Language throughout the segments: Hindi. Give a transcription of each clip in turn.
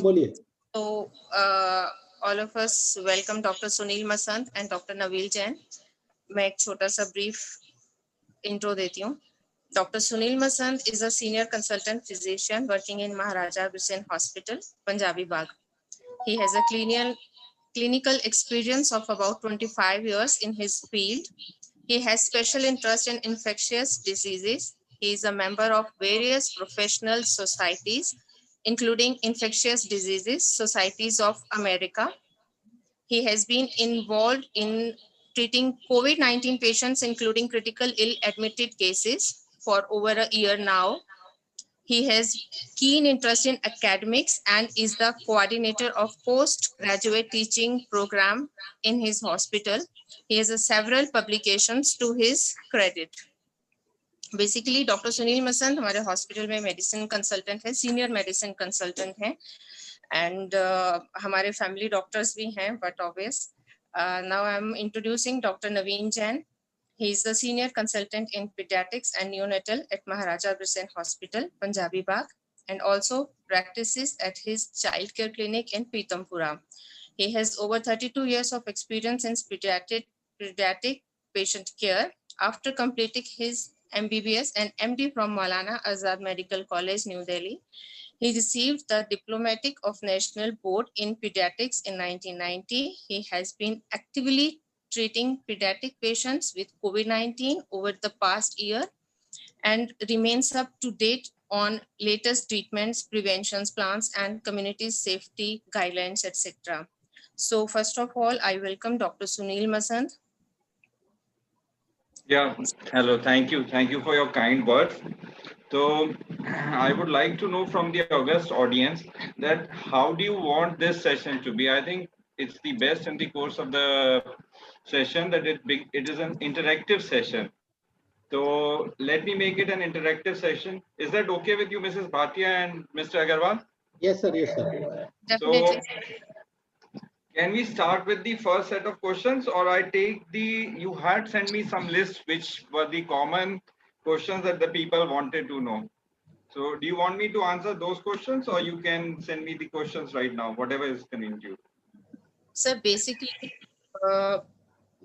बोलिए। So, all of us welcome Dr. Sunil Masand and Dr. Naveen Jain. मैं एक छोटा सा brief intro देती हूँ. Dr. Sunil Masand is a senior consultant physician working in Maharaja Agrawal Hospital, Punjabi Bagh. He has a clinical experience of about 25 years in his field. He has special interest in infectious diseases. He is a member of various professional societies, including Infectious Diseases Societies of America. He has been involved in treating COVID-19 patients, including critical ill admitted cases, for over a year now. He has keen interest in academics and is the coordinator of postgraduate teaching program in his hospital. He has several publications to his credit. Basically doctor Sunil Masand हमारे हॉस्पिटल में मेडिसिन कंसल्टेंट है, सीनियर मेडिसिन कंसल्टेंट हैं एंड हमारे फैमिली डॉक्टर्स भी हैं, but obvious now I am introducing doctor Naveen Jain. He is a senior consultant in pediatrics and neonatal at Maharaja Agrawal Hospital, Punjabi Bagh, and also practices at his childcare clinic in Pitampura. He has over 32 years of experience in pediatric patient care. After completing his MBBS and MD from Maulana Azad Medical College, New Delhi, he received the Diplomatic of National Board in Pediatrics in 1990. He has been actively treating pediatric patients with COVID-19 over the past year and remains up to date on latest treatments, prevention plans, and community safety guidelines, etc. So first of all, I welcome Dr. Sunil Masand. Yeah, hello, thank you. Thank you for your kind words. So I would like to know from the august audience that how do you want this session to be? I think it's the best in the course of the session that it is an interactive session. So let me make it an interactive session. Is that okay with you, Mrs. Bhatia and Mr. Agarwal? Yes, sir. Yes, sir. Definitely. So can we start with the first set of questions, or I take you had sent me some lists which were the common questions that the people wanted to know. So do you want me to answer those questions, or you can send me the questions right now, whatever is convenient to you? Sir, basically,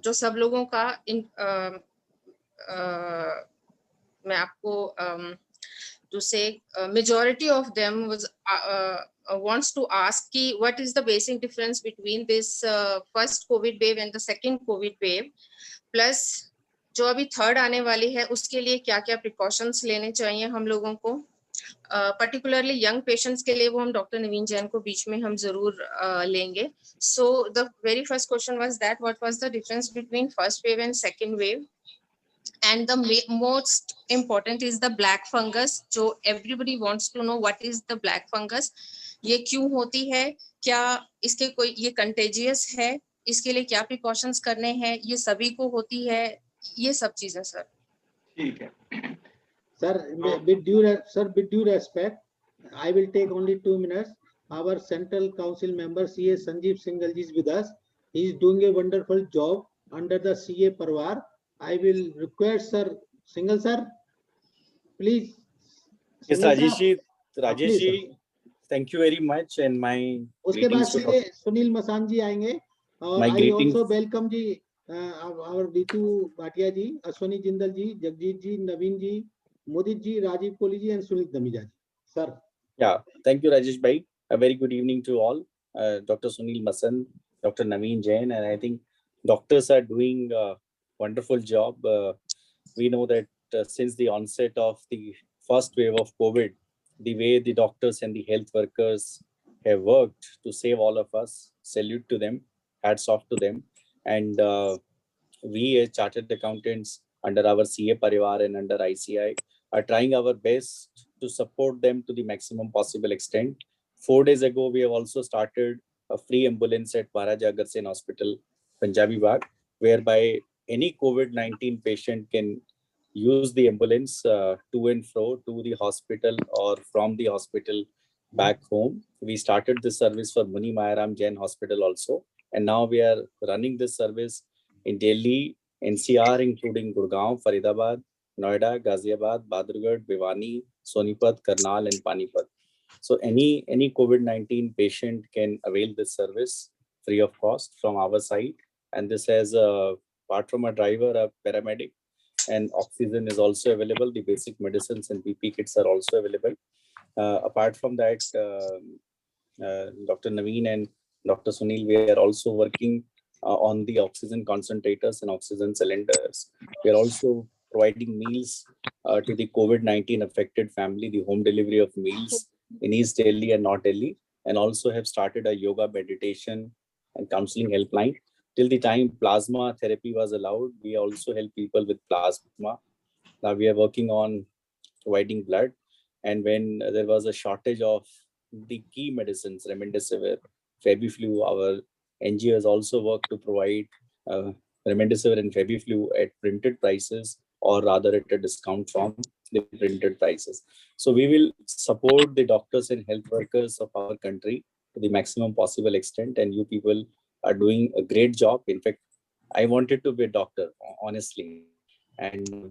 जो सब लोगों का मैं आपको to say majority of them was wants to ask ki what is the basic difference between this first COVID wave and the second COVID wave, plus जो अभी थर्ड आने वाली है उसके लिए क्या क्या प्रिकॉशंस लेने चाहिए हम लोगों को, पर्टिकुलरली यंग पेशेंट्स के लिए वो हम डॉक्टर नवीन जैन को बीच में हम जरूर लेंगे. So the very first question was that what was the difference between first wave and second wave, and the most important is the black fungus. जो everybody wants to know what is the black fungus, ये क्यों होती है, क्या इसके कोई ये contagious है, इसके लिए क्या प्रिकॉशंस करने हैं, ये सभी को होती है, ये सब चीजें सर. ठीक है sir. With due respect, I will take only 2 minutes. Our central council member CA Sanjeev Singhal ji is with us. He is doing a wonderful job under the CA Parvar. I will request sir Singhal sir, please. Yes, Rajesh ji, thank you very much, and my उसके बाद सुनील मसान जी आएंगे, और I also welcome ji our Ritu Bhatia ji, Ashwini Jindal ji, Jagjeet ji, Naveen ji, Mudit ji, Rajiv Kohli ji, and Sunil Dhamija ji. Sir. Yeah, thank you, Rajesh bhai. A very good evening to all. Dr. Sunil Masand, Dr. Naveen Jain, and I think doctors are doing a wonderful job. We know that since the onset of the first wave of COVID, the way the doctors and the health workers have worked to save all of us, salute to them, hats off to them. And we as chartered accountants under our CA Parivar and under ICI are trying our best to support them to the maximum possible extent. 4 days ago, we have also started a free ambulance at Maharaja Agrawal Hospital, Punjabi Bagh, whereby any COVID-19 patient can use the ambulance to and fro to the hospital or from the hospital back home. We started this service for Muni Mayaram Jain Hospital also, and now we are running this service in Delhi, NCR, including Gurgaon, Faridabad, Noida, Ghaziabad, Badurgarh, Bhiwani, Sonipat, Karnal, and Panipat. So any COVID-19 patient can avail this service free of cost from our side. And this has apart from a driver, a paramedic, and oxygen is also available. The basic medicines and PP kits are also available. Apart from that, Dr. Naveen and Dr. Sunil, we are also working on the oxygen concentrators and oxygen cylinders. We are also providing meals to the COVID-19 affected family, the home delivery of meals in East Delhi and North Delhi, and also have started a yoga, meditation, and counseling helpline. Till the time plasma therapy was allowed, we also help people with plasma. Now we are working on providing blood. And when there was a shortage of the key medicines, remdesivir, Febiflu, our NGO has also worked to provide remdesivir and Febiflu at printed prices, or rather at a discount from the printed prices. So we will support the doctors and health workers of our country to the maximum possible extent. And you people are doing a great job. In fact, I wanted to be a doctor, honestly.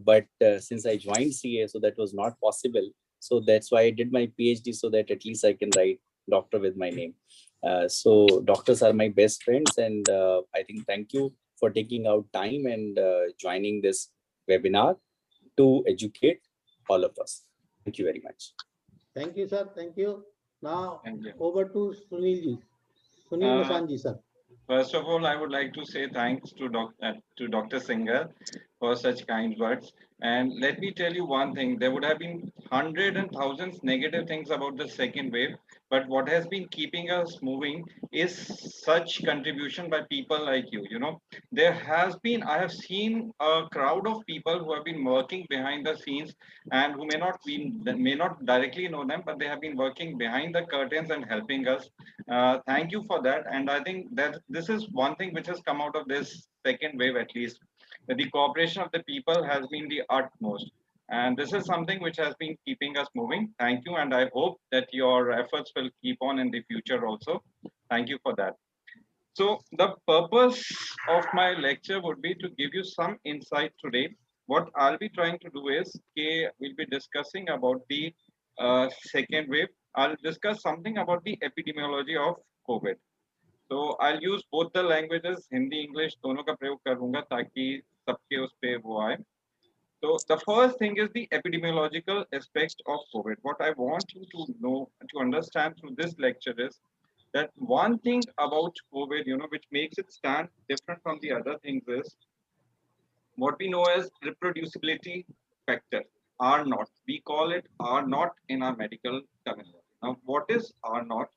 But since I joined CA, so that was not possible. So that's why I did my PhD, so that at least I can write doctor with my name. So doctors are my best friends, and I think thank you for taking out time and joining this webinar to educate all of us. Thank you very much. Thank you, sir. Thank you. Now Thank you. over to Sunil Masand, sir. First of all, I would like to say thanks to Dr. Singhal for such kind words. And let me tell you one thing, there would have been hundreds and thousands negative things about the second wave, but what has been keeping us moving is such contribution by people like you. You know, there has been, I have seen a crowd of people who have been working behind the scenes and who may not directly know them, but they have been working behind the curtains and helping us. Thank you for that. And I think that this is one thing which has come out of this second wave, at least. The cooperation of the people has been the utmost. And this is something which has been keeping us moving. Thank you. And I hope that your efforts will keep on in the future also. Thank you for that. So the purpose of my lecture would be to give you some insight today. What I'll be trying to do is, we'll be discussing about the second wave. I'll discuss something about the epidemiology of COVID. So I'll use both the languages, Hindi, English, दोनों का प्रयोग करूँगा ताकि सबके उस पे वो आए. So the first thing is the epidemiological aspect of COVID. What I want you to know, to understand through this lecture is that one thing about COVID, which makes it stand different from the other things is what we know as reproducibility factor, R naught. We call it R naught in our medical terminology. Now, what is R naught?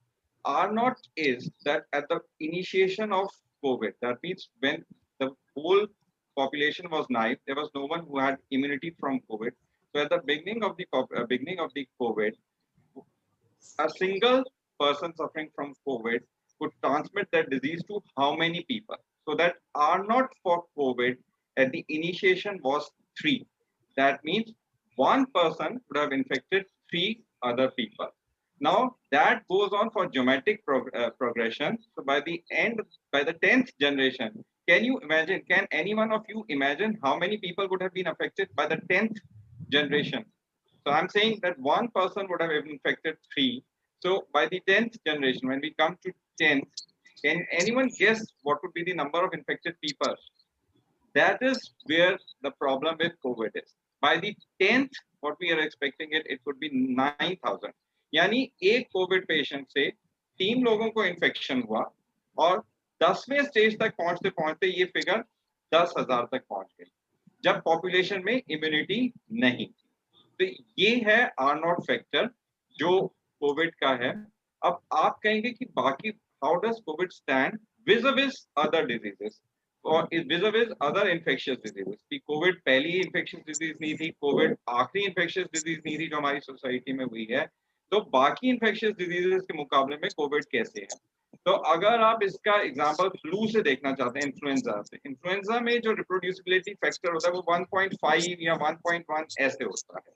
R naught is that at the initiation of COVID, that means when the whole population was naive, there was no one who had immunity from COVID. So at the beginning of the COVID, a single person suffering from COVID could transmit that disease to how many people? So that R naught for COVID at the initiation was 3. That means one person would have infected 3 other people. Now that goes on for geometric progression. So by the 10th generation, can any one of you imagine how many people would have been affected by the 10th generation? So I'm saying that one person would have infected 3. So by the 10th generation, when we come to 10th, can anyone guess what would be the number of infected people? That is where the problem with COVID is. By the 10th, what we are expecting it could be 9,000. यानी एक कोविड पेशेंट से 3 लोगों को इन्फेक्शन हुआ और 10वें स्टेज तक पहुंचते पहुंचते ये फिगर 10,000 तक पहुंच गई जब पॉपुलेशन में इम्यूनिटी नहीं थी. तो ये है आर नॉट फैक्टर जो कोविड का है. अब आप कहेंगे कि बाकी how does Covid stand vis-a-vis other diseases और vis-a-vis अदर इन्फेक्शियस डिजीजेस. कि कोविड पहली ही इन्फेक्शियस डिजीज नहीं थी, कोविड आखिरी इन्फेक्शियस डिजीज नहीं थी जो हमारी सोसाइटी में हुई है. तो बाकी इन्फेक्शियस डिजीजेस के मुकाबले में कोविड कैसे है? तो अगर आप इसका एग्जांपल फ्लू से देखना चाहते हैं, इन्फ्लुएंजा से, इन्फ्लुएंजा में जो रिप्रोड्यूसिबिलिटी फैक्टर होता है वो 1.5 या 1.1 ऐसे होता है.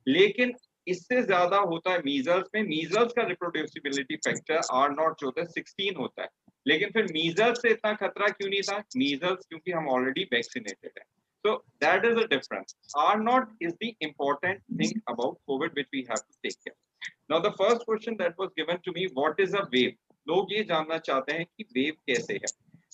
लेकिन इससे ज्यादा होता है मीजल्स में. मीजल्स का रिप्रोड्यूसिबिलिटी फैक्टर आर नॉट जो होता है 16 होता है. लेकिन फिर मीजल्स से इतना खतरा क्यों नहीं था? मीजल्स क्योंकि हम ऑलरेडी वैक्सीनेटेड है. So that is the difference. R naught is the important thing about COVID which we have to take care. Now the first question that was given to me, what is a wave? लोग ये जानना चाहते हैं कि वेव कैसे है।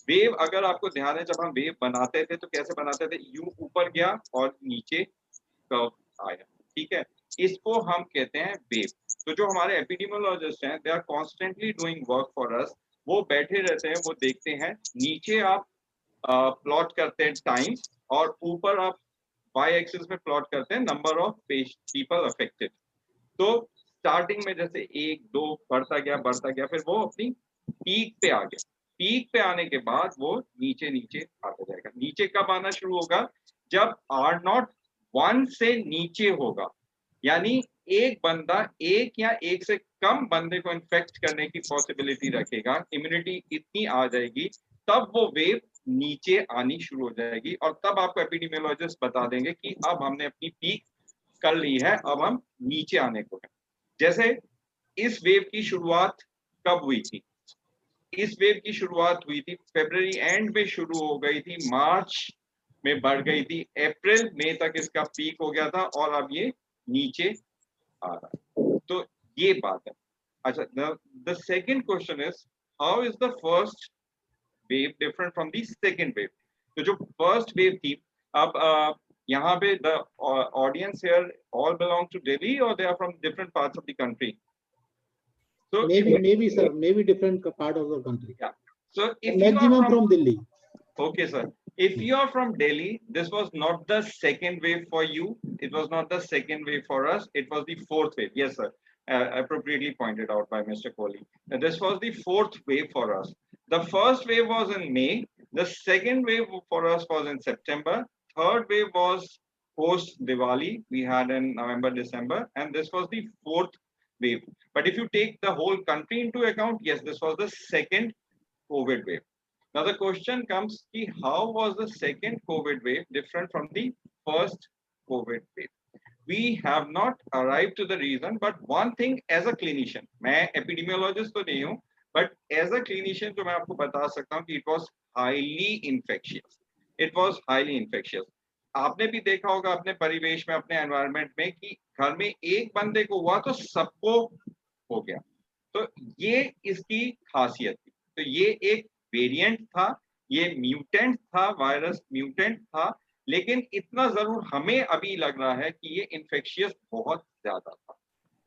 वेव अगर आपको ध्यान है, जब हम वेव बनाते थे तो कैसे बनाते थे, यूं ऊपर गया और नीचे कर्व आया, ठीक है, इसको हम कहते हैं वेव। तो जो हमारे एपिडेमियोलॉजिस्ट हैं, they are constantly doing work for us, वो बैठे रहते हैं, वो देखते हैं, नीचे आप प्लॉट करते हैं टाइम, और ऊपर आप वाई एक्सिस में प्लॉट करते हैं नंबर ऑफ पीपल अफेक्टेड। तो स्टार्टिंग में जैसे 1 2 बढ़ता गया, फिर वो अपनी पीक पे आ गया। पीक पे आने के बाद वो नीचे नीचे आता जाएगा। नीचे कब आना शुरू होगा, जब R0 1 से नीचे होगा, यानी एक बंदा एक या एक से कम बंदे को इन्फेक्ट करने की पॉसिबिलिटी रखेगा, इम्यूनिटी इतनी आ जाएगी, तब वो वेव नीचे आनी शुरू हो जाएगी, और तब आपको एपिडेमियोलॉजिस्ट बता देंगे कि अब हमने अपनी पीक कर ली है, अब हम नीचे आने को है। जैसे इस वेव की शुरुआत कब हुई थी, इस वेव की शुरुआत हुई थी फरवरी एंड में शुरू हो गई थी, मार्च में बढ़ गई थी, अप्रैल मई तक इसका पीक हो गया था, और अब ये नीचे आ रहा है। तो ये बात है। अच्छा, the second question is, how is the first wave different from the second wave? तो जो फर्स्ट वेव थी, अब यहाँ पे the audience here all belong to Delhi or they are from different parts of the country? So maybe sir, maybe different part of the country. Yeah. So if Maximum you are from Delhi. Okay, sir. If you are from Delhi, this was not the second wave for you. It was not the second wave for us. It was the fourth wave. Yes, sir. Appropriately pointed out by Mr. Kohli. This was the fourth wave for us. The first wave was in May. The second wave for us was in September. Third wave was post Diwali. We had in November, December, and this was the fourth wave. But if you take the whole country into account, yes, this was the second COVID wave. Now the question comes, how was the second COVID wave different from the first COVID wave? We have not arrived to the reason, but one thing as a clinician, मैं epidemiologist तो नहीं हूँ, but as a clinician तो मैं आपको बता सकता हूँ कि it was highly infectious. It was highly infectious. आपने भी देखा होगा अपने परिवेश में, अपने एनवायरनमेंट में, कि घर में एक बंदे को हुआ तो सबको हो गया। तो ये इसकी खासियत थी। तो ये एक वेरिएंट था, ये म्यूटेंट था, वायरस म्यूटेंट था, लेकिन इतना जरूर हमें अभी लग रहा है कि ये इन्फेक्शियस बहुत ज्यादा था,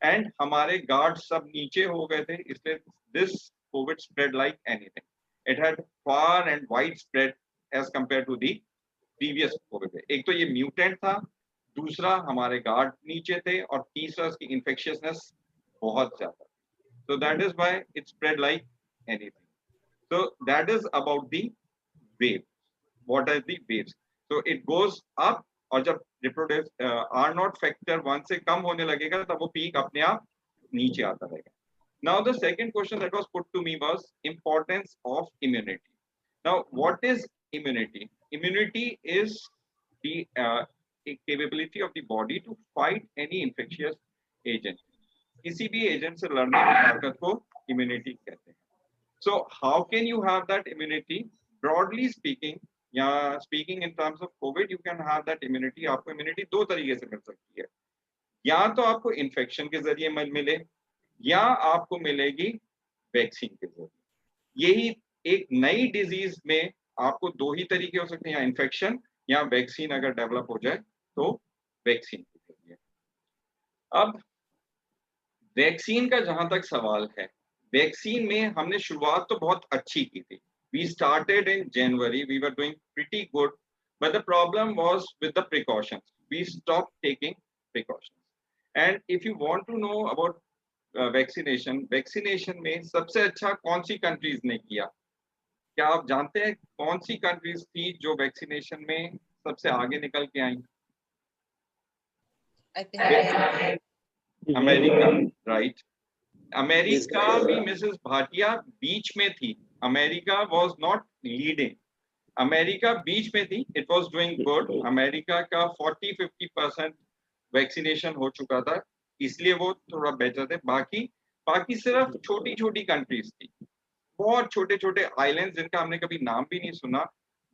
एंड हमारे गार्ड सब नीचे हो गए थे, इसलिए this covid spread like anything. It had far and wide spread as compare to the previous covid. एक तो ये म्यूटेंट था, दूसरा हमारे गार्ड नीचे थे, और तीसरा इसकी इन्फेक्शियसनेस बहुत ज्यादा। So that is why it spread like anything. So that is about the wave. What are the waves? So it goes up, और जब reproduce R0 factor 1 से कम होने लगेगा, तब वो peak अपने आप नीचे आता रहेगा। Now the second question that was put to me was importance of immunity. Now what is immunity? Immunity is the capability of the body to fight any infectious agent. किसी भी एजेंट से लड़ने की ताकत को इम्यूनिटी कहते हैं। So how can you have that immunity? Broadly speaking, या speaking in terms of COVID, you can have that immunity. आपको इम्यूनिटी दो तरीके से मिल सकती है, या तो आपको इन्फेक्शन के जरिए मिले, या आपको मिलेगी वैक्सीन के जरिए। यही एक नई डिजीज में आपको दो ही तरीके हो सकते हैं, या इन्फेक्शन या वैक्सीन अगर डेवलप हो जाए तो वैक्सीन के जरिए। अब वैक्सीन का जहां तक सवाल है, वैक्सीन में हमने शुरुआत तो बहुत अच्छी की थी। We started in January, we were doing pretty good, but the problem was with the precautions. We stopped taking precautions. And if you want to know about vaccination में सबसे अच्छा कौन सी कंट्रीज ने किया? क्या आप जानते हैं कौन सी कंट्रीज थी जो वैक्सीनेशन में सबसे आगे निकल के आई? America, right? अमेरिका भी मिसेस भाटिया बीच में थी। America was not leading, America बीच में थी। It was doing good. America का 40-50% वैक्सीनेशन हो चुका था, इसलिए वो थोड़ा बेटर थे। बाकी सिर्फ छोटी छोटी कंट्रीज थी, बहुत छोटे छोटे आइलैंड्स जिनका हमने कभी नाम भी नहीं सुना,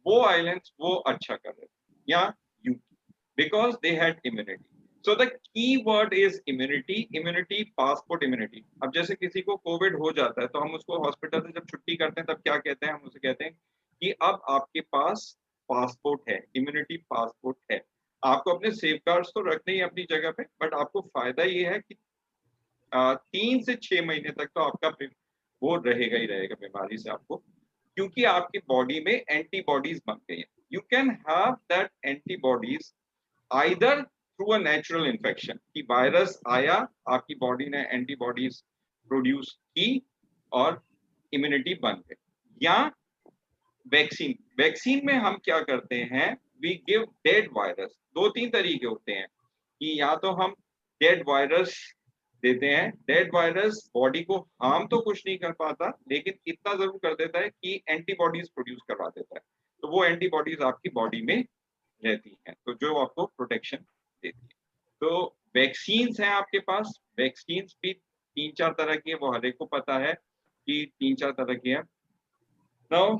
वो आइलैंड्स वो अच्छा कर रहे थे, या UK, because they had immunity. So the key word is immunity, immunity, passport immunity. अब जैसे किसी को कोविड हो जाता है तो हम उसको हॉस्पिटल से जब छुट्टी करते हैं तब क्या कहते हैं, हम उसे कहते हैं कि अब आपके पास पासपोर्ट है, इम्यूनिटी पासपोर्ट है। आपको अपने सेफगार्ड्स तो रखने ही अपनी जगह पे, बट आपको फायदा ये है कि 3 से 6 महीने तक तो आपका वो रहेगा ही रहेगा बीमारी से आपको, क्योंकि आपकी बॉडी में एंटीबॉडीज बन गई हैं। You can have that antibodies either through a natural infection, कि वायरस आया, आपकी बॉडी ने एंटीबॉडीज प्रोड्यूस की और इम्यूनिटी बन गई, या वैक्सीन। वैक्सीन में हम क्या करते हैं, वी गिव डेड वायरस। 2-3 तरीके होते हैं कि या तो हम डेड वायरस देते हैं। डेड वायरस बॉडी को हार्म तो कुछ नहीं कर पाता, लेकिन इतना जरूर कर देता है कि एंटीबॉडीज प्रोड्यूस करवा देता है, तो वो एंटीबॉडीज आपकी बॉडी में रहती हैं, तो जो आपको प्रोटेक्शन देती है। तो वैक्सीन्स हैं आपके पास, वैक्सीन्स भी 3-4 तरह की है, वो हर एक को पता है कि 3-4 तरह की है। Now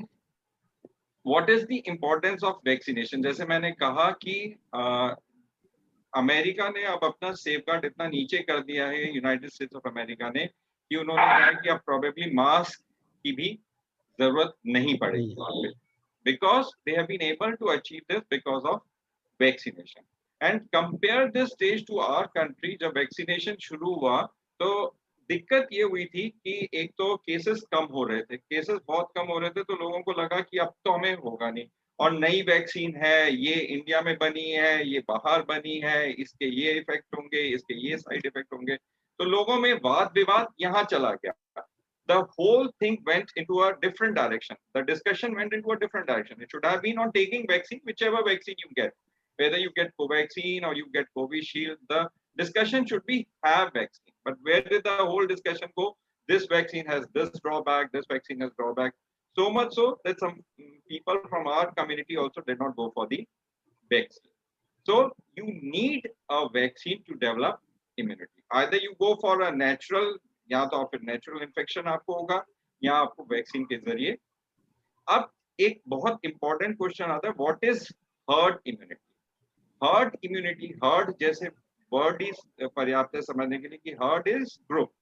what is the importance of vaccination? जैसे मैंने कहा कि अमेरिका ने अब अपना सेफगार्ड इतना नीचे कर दिया है, यूनाइटेड स्टेट्स ऑफ अमेरिका ने, कि उन्होंने कहा कि अब प्रोबेबली मास्क की भी जरूरत नहीं पड़ेगी, because they have been able to achieve this because of vaccination. And compare this stage to our country. जब वैक्सीनेशन शुरू हुआ तो दिक्कत ये हुई थी कि एक तो केसेस कम हो रहे थे, केसेस बहुत कम हो रहे थे, तो लोगों को लगा कि अब तो हमें होगा नहीं, और नई वैक्सीन है, ये इंडिया में बनी है, ये बाहर बनी है, इसके ये इफेक्ट होंगे, इसके ये साइड इफेक्ट होंगे, तो लोगों में वाद विवाद यहाँ चला गया। The whole thing went into a different direction. The discussion went into a different direction. It should have been on taking vaccine, whichever vaccine you get, whether you get Covaxin or you get Covishield. The discussion should be have vaccine. But where did the whole discussion go? This vaccine has this drawback. This vaccine has drawback. So much so that some people from our community also did not go for the vaccine. So you need a vaccine to develop immunity. Either you go for a natural, या तो फिर नेचुरल इन्फेक्शन आपको होगा, या आपको वैक्सीन के जरिए। अब एक बहुत इंपॉर्टेंट क्वेश्चन आता है, what is herd immunity? Herd immunity, heard जैसे वर्ड इज पर्याप्त है समझने के लिए कि हर्ड इज ग्रुप।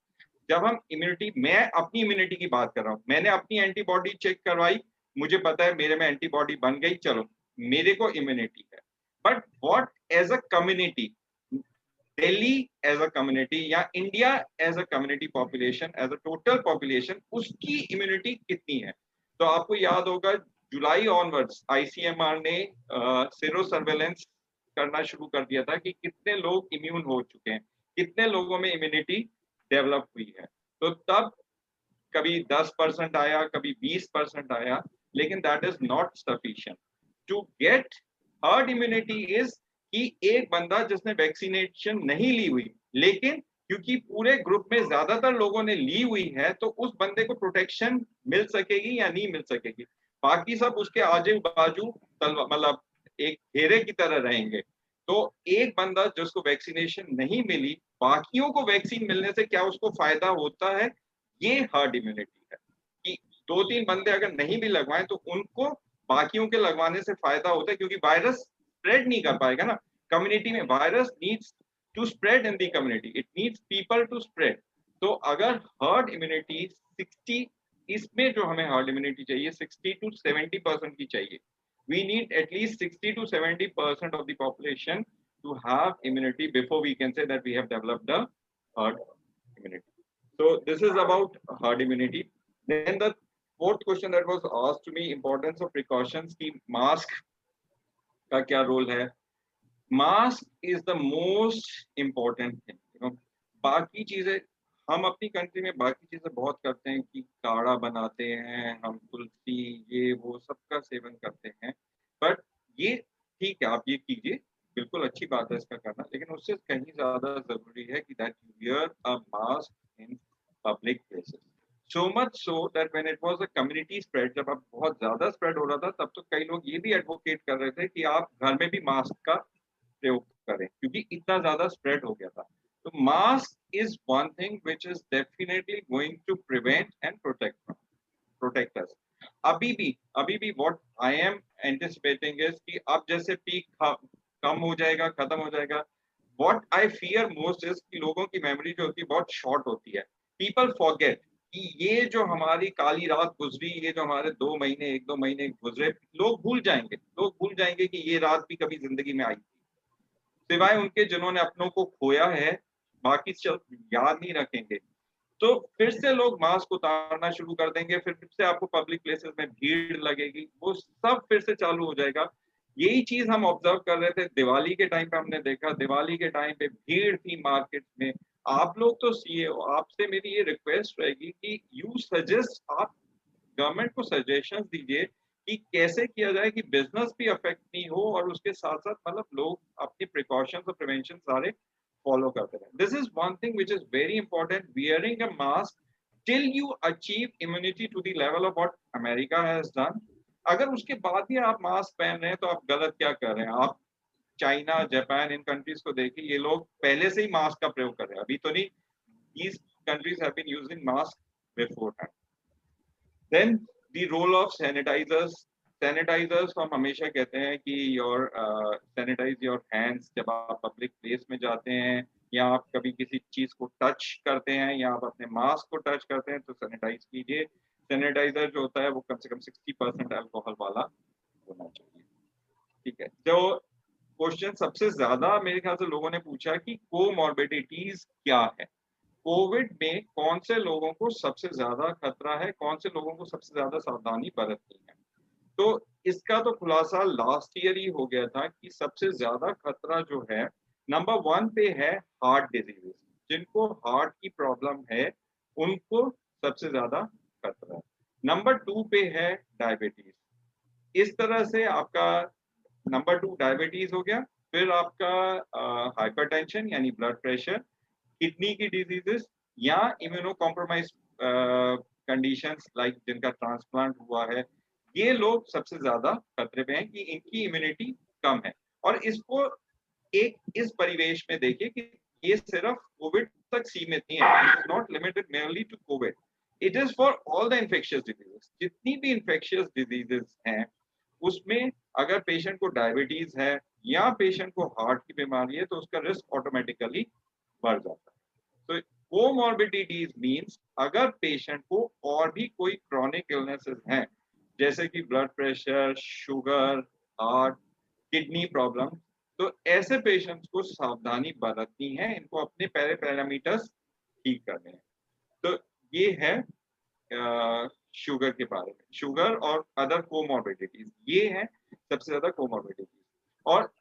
जब हम इम्यूनिटी, मैं अपनी इम्यूनिटी की बात कर रहा हूँ, मैंने अपनी एंटीबॉडी चेक करवाई, मुझे पता है मेरे में एंटीबॉडी बन गई, चलो मेरे को इम्यूनिटी है। But what as a community, Delhi as a community या India as a community population, as a total population, उसकी इम्यूनिटी कितनी है? तो आपको याद होगा जुलाई ऑनवर्ड्स आईसीएमआर ने सीरो सर्वेलेंस करना शुरू कर दिया था कि कितने लोग इम्यून हो चुके हैं, कितने लोगों में इम्यूनिटी डेवलप हुई है। तो तब कभी 10% आया, कभी 20% आया, लेकिन that is not sufficient to get herd immunity. इज कि एक बंदा जिसने वैक्सीनेशन नहीं ली हुई, लेकिन क्योंकि पूरे ग्रुप में ज्यादातर लोगों ने ली हुई है, तो उस बंदे को प्रोटेक्शन मिल सकेगी या नहीं मिल सकेगी? बाकी सब उसके आजू बाजू मतलब एक घेरे की तरह रहेंगे। तो एक बंदा जिसको वैक्सीनेशन नहीं मिली, बाकियों को वैक्सीन मिलने से क्या उसको फायदा होता है? ये हर्ड इम्यूनिटी है कि 2-3 बंदे अगर नहीं भी लगवाएं तो उनको बाकियों के लगवाने से फायदा होता है, क्योंकि वायरस स्प्रेड नहीं कर पाएगा ना कम्युनिटी में। Virus needs to spread in the community, it needs people to spread. तो अगर हर्ड इम्यूनिटी 60, इसमें जो हमें हर्ड इम्यूनिटी चाहिए 60 to 70% की चाहिए। We need at least 60 to 70% of the population to have immunity before we can say that we have developed the herd immunity. So this is about herd immunity. Then the fourth question that was asked to me, importance of precautions की mask का क्या role है? Mask is the most important thing. You know, बाकी चीजें हम अपनी कंट्री में बाकी चीजें बहुत करते हैं कि काढ़ा बनाते हैं, हम तुलसी ये वो सबका सेवन करते हैं, बट ये ठीक है आप ये कीजिए, बिल्कुल अच्छी बात है इसका करना, लेकिन उससे कहीं ज्यादा जरूरी है कि that you wear a mask in public places. So much so that when it was a community spread, जब अब बहुत ज्यादा स्प्रेड हो रहा था, तब तो कई लोग ये भी एडवोकेट कर रहे थे कि आप घर में भी मास्क का प्रयोग करें, क्योंकि इतना ज्यादा स्प्रेड हो गया था। So mask is one thing which is definitely going to prevent and protect us. अभी भी what I am anticipating is कि अब जैसे पीक कम हो जाएगा, खत्म हो जाएगा, what I fear most is कि लोगों की मेमोरी जो होती है बहुत शॉर्ट होती है. पीपल फॉरगेट कि ये जो हमारी काली रात गुजरी, ये जो हमारे 2 महीने 1-2 महीने गुजरे, लोग भूल जाएंगे कि ये रात भी कभी जिंदगी में आई थी, सिवाय उनके जिन्होंने अपनों को खोया है, बाकी सब याद नहीं रखेंगे. तो फिर से लोग मास्क उतारना शुरू कर देंगे, फिर से आपको पब्लिक प्लेसेस में भीड़ लगेगी, वो सब फिर से चालू हो जाएगा. यही चीज हम ऑब्जर्व कर रहे थे दिवाली के टाइम पे. हमने देखा दिवाली के टाइम पे भीड़ थी मार्केट में. आप लोग तो सीए हो, आपसे मेरी ये रिक्वेस्ट रहेगी कि यू सजेस्ट, आप गवर्नमेंट को सजेशंस दीजिए कि कैसे किया जाए कि बिजनेस भी अफेक्ट नहीं हो और उसके साथ साथ मतलब लोग अपनी प्रिकॉशंस और प्रिवेंशन सारे फॉलो करते रहे. This is one thing which is very important, wearing a mask till you achieve immunity to the level of what America has done. अगर उसके बाद भी आप मास्क पहन रहे हैं तो आप गलत क्या कर रहे हैं. आप चाइना, जापान, इन कंट्रीज को देखिए, ये लोग पहले से ही मास्क का प्रयोग कर रहे हैं, अभी तो नहीं. these countries have been using mask beforehand. Then the role of sanitizers. Sanitizers हम हमेशा कहते हैं कि sanitize your hands जब आप पब्लिक प्लेस में जाते हैं या आप कभी किसी चीज को टच करते हैं या आप अपने मास्क को टच करते हैं तो सैनिटाइज कीजिए. सैनिटाइजर जो होता है वो कम से कम 60% अल्कोहल वाला होना चाहिए. ठीक है. जो क्वेश्चन सबसे ज्यादा मेरे ख्याल से लोगों ने पूछा कि कोमॉर्बिडिटीज क्या है, कोविड में कौन से लोगों को सबसे ज्यादा खतरा है, कौन से लोगों को सबसे ज्यादा सावधानी बरतनी है. तो इसका तो खुलासा लास्ट ईयर ही हो गया था कि सबसे ज्यादा खतरा जो है नंबर 1 पे है हार्ट डिजीजेस. जिनको हार्ट की प्रॉब्लम है उनको सबसे ज्यादा खतरा है. नंबर 2 पे है डायबिटीज. इस तरह से आपका नंबर 2 डायबिटीज हो गया, फिर आपका हाइपरटेंशन यानी ब्लड प्रेशर, किडनी की डिजीजेस या इम्यूनो कॉम्प्रोमाइज कंडीशंस लाइक जिनका ट्रांसप्लांट हुआ है, ये लोग सबसे ज्यादा खतरे में हैं कि इनकी इम्यूनिटी कम है. और इसको एक इस परिवेश में देखिए कि ये सिर्फ कोविड तक सीमित नहीं है. It is not limited merely to covid, it is for all the infectious diseases. जितनी भी इन्फेक्शियस डिजीजेस हैं उसमें अगर पेशेंट को डायबिटीज है या पेशेंट को हार्ट की बीमारी है तो उसका रिस्क ऑटोमेटिकली बढ़ जाता है. तो कोमॉर्बिडिटीज मींस अगर पेशेंट को और भी कोई क्रॉनिक इलनेसेस हैं जैसे कि blood pressure, sugar, heart, kidney problem, तो ऐसे पेशेंट्स को सावधानी बरतनी है, इनको अपने पैरामीटर्स ठीक करने हैं. तो ये है शुगर के बारे में. शुगर और अदर कोमॉर्बिडिटीज, ये है सबसे ज्यादा कोमॉर्बिडिटीज. और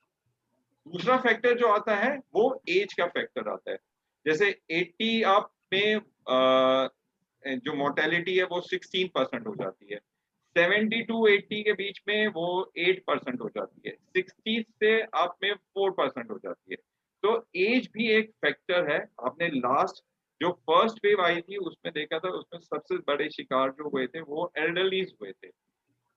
दूसरा फैक्टर जो आता है वो एज का फैक्टर आता है. जैसे 80 आप में जो मोर्टेलिटी है वो 16% हो जाती है. 70 टू 80 के बीच में वो 8% हो जाती है. 60 से आप में 4% हो जाती है. तो एज भी एक फैक्टर है. आपने लास्ट जो फर्स्ट वेव आई थी उसमें देखा था, उसमें सबसे बड़े शिकार जो हुए थे वो एल्डरलीज हुए थे.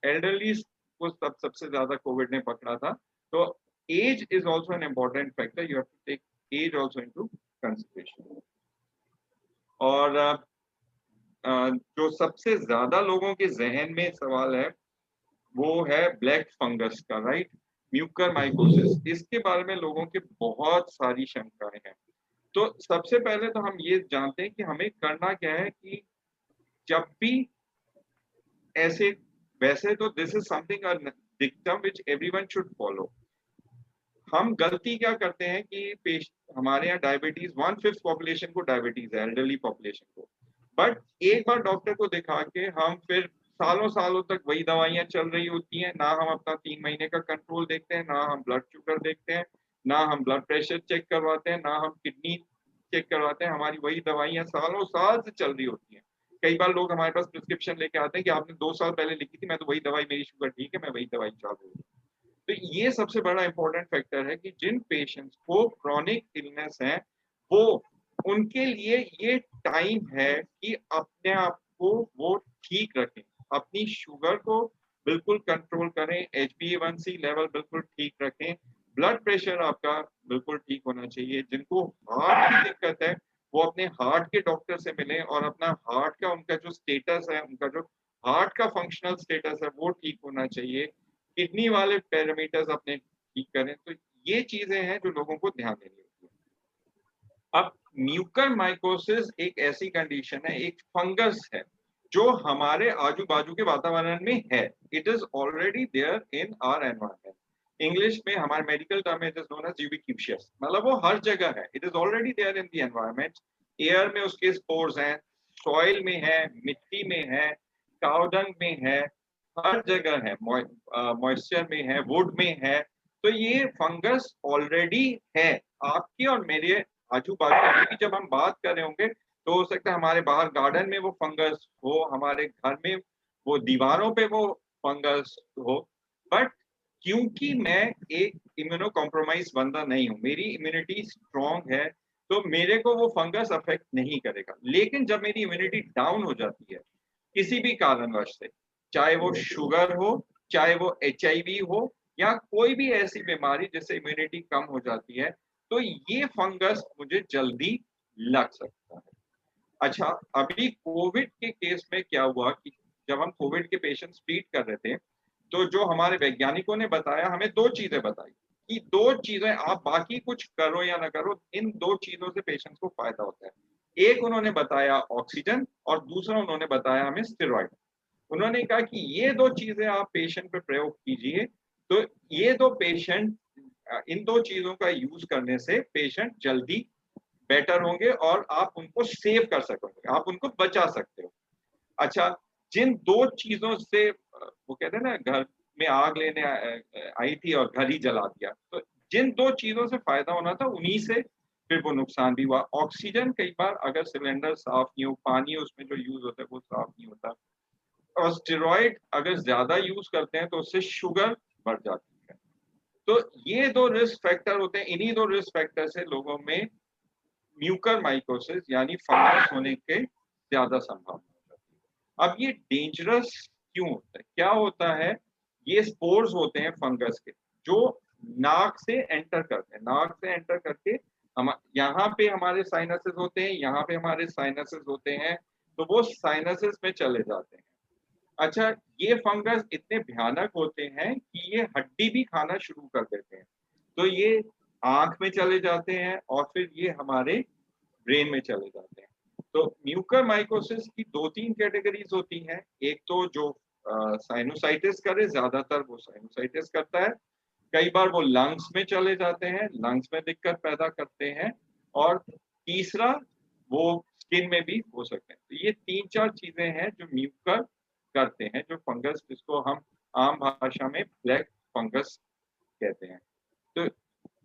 एल्डरलीज को सबसे ज्यादा कोविड ने पकड़ा था. तो age is also an important factor. You have to take age also into consideration. और जो सबसे ज्यादा लोगों के जहन में सवाल है वो है ब्लैक फंगस का, राइट, म्यूकर माइकोसिस. इसके बारे में लोगों के बहुत सारी शंकाएं हैं. तो सबसे पहले तो हम ये जानते हैं कि हमें करना क्या है कि जब भी ऐसे, वैसे तो this is something a dictum which everyone should follow. हम गलती क्या करते हैं कि हमारे यहाँ डायबिटीज 1/5 पॉपुलेशन को डायबिटीज है, एल्डरली पॉपुलेशन को. बट एक बार डॉक्टर को दिखा के हम फिर सालों सालों तक वही दवाइयाँ चल रही होती हैं. ना हम अपना 3 महीने का कंट्रोल देखते हैं, ना हम ब्लड शुगर देखते हैं, ना हम ब्लड प्रेशर चेक करवाते हैं, ना हम किडनी चेक करवाते हैं. हमारी वही दवाइयाँ सालों साल से चल रही होती हैं. कई बार लोग हमारे पास प्रिस्क्रिप्शन लेके आते हैं कि आपने 2 साल पहले लिखी थी, मैं तो वही दवाई, मेरी शुगर ठीक है, मैं वही दवाई चालू हूँ. तो ये सबसे बड़ा इंपॉर्टेंट फैक्टर है कि जिन पेशेंट्स को क्रॉनिक इलनेस है वो, उनके लिए ये टाइम है कि अपने आप को वो ठीक रखें, अपनी शुगर को बिल्कुल कंट्रोल करें, HbA1c लेवल बिल्कुल ठीक रखें, ब्लड प्रेशर आपका बिल्कुल ठीक होना चाहिए. जिनको हार्ट की दिक्कत है वो अपने हार्ट के डॉक्टर से मिलें और अपना हार्ट का, उनका जो स्टेटस है, उनका जो हार्ट का फंक्शनल स्टेटस है वो ठीक होना चाहिए. किडनी वाले पैरामीटर्स अपने ठीक करें. तो ये चीजें हैं जो लोगों को ध्यान देनी होती है. अब म्यूकर माइकोसिस एक ऐसी कंडीशन है, एक फंगस है जो हमारे आजू बाजू के वातावरण में है। It is already there in our environment. English में हमारे medical term it is known as ubiquitous, मतलब वो हर जगह है। It is already there in the environment. Air में उसके स्पोर्स हैं, सॉइल में है, मिट्टी में है, काउडंग में है, हर जगह है, मॉइस्चर में है, वुड में है। तो ये फंगस ऑलरेडी है आपके और मेरे आजू बाजू। अभी जब हम बात कर रहे होंगे तो हो सकता है हमारे बाहर गार्डन में वो फंगस हो, हमारे घर में वो दीवारों पे वो फंगस हो, बट क्योंकि मैं एक इम्यूनो कॉम्प्रोमाइज बंदा नहीं हूँ, मेरी इम्यूनिटी स्ट्रॉन्ग है, तो मेरे को वो फंगस अफेक्ट नहीं करेगा। लेकिन जब मेरी इम्यूनिटी डाउन हो जाती है किसी भी कारणवश से, चाहे वो शुगर हो, चाहे वो HIV हो, या कोई भी ऐसी बीमारी जिससे इम्यूनिटी कम हो जाती है, तो ये फंगस मुझे जल्दी लग सकता है। अच्छा, अभी कोविड के केस में क्या हुआ कि जब हम कोविड के पेशेंट्स ट्रीट कर रहे थे, तो जो हमारे वैज्ञानिकों ने बताया, हमें दो चीजें बताई कि दो चीजें, आप बाकी कुछ करो या ना करो, इन दो चीजों से पेशेंट्स को फायदा होता है। एक उन्होंने बताया ऑक्सीजन, और दूसरा उन्होंने बताया हमें स्टेरॉइड। उन्होंने कहा कि ये दो चीजें आप पेशेंट पे प्रयोग कीजिए, तो ये दो पेशेंट, इन दो चीजों का यूज करने से पेशेंट जल्दी बेटर होंगे और आप उनको सेव कर सकोगे, आप उनको बचा सकते हो। अच्छा, जिन दो चीजों से वो कहते हैं ना, घर में आग लेने आई थी और घर ही जला दिया, तो जिन दो चीजों से फायदा होना था उन्हीं से फिर वो नुकसान भी हुआ। ऑक्सीजन, कई बार अगर सिलेंडर साफ नहीं हो, पानी उसमें जो यूज होता है वो साफ नहीं होता, और स्टेरॉइड अगर ज्यादा यूज करते हैं तो उससे शुगर बढ़ जाती है। तो ये दो रिस्क फैक्टर होते हैं, इन्हीं दो रिस्क फैक्टर से लोगों में म्यूकर माइकोसिस यानी फंगस होने के ज्यादा संभावना हो जाती है। अब ये डेंजरस क्यों होता है, क्या होता है? ये स्पोर्स होते हैं फंगस के, जो नाक से एंटर करते हैं, नाक से एंटर करके हम यहाँ पे हमारे साइनसेस होते हैं, यहाँ पे हमारे साइनसेस होते हैं, तो वो साइनसेस में चले जाते हैं। अच्छा, ये फंगस इतने भयानक होते हैं कि ये हड्डी भी खाना शुरू कर देते हैं, तो ये आंख में चले जाते हैं और फिर ये हमारे ब्रेन में चले जाते हैं। तो म्यूकर माइकोसिस की दो तीन कैटेगरीज होती हैं। एक तो जो साइनोसाइटिस करे, ज्यादातर वो साइनोसाइटिस करता है, कई बार वो लंग्स में चले जाते हैं, लंग्स में दिक्कत पैदा करते हैं, और तीसरा वो स्किन में भी हो सकते हैं। तो ये तीन चार चीजें हैं जो म्यूकर करते हैं, जो फंगस, जिसको हम आम भाषा में ब्लैक फंगस कहते हैं। तो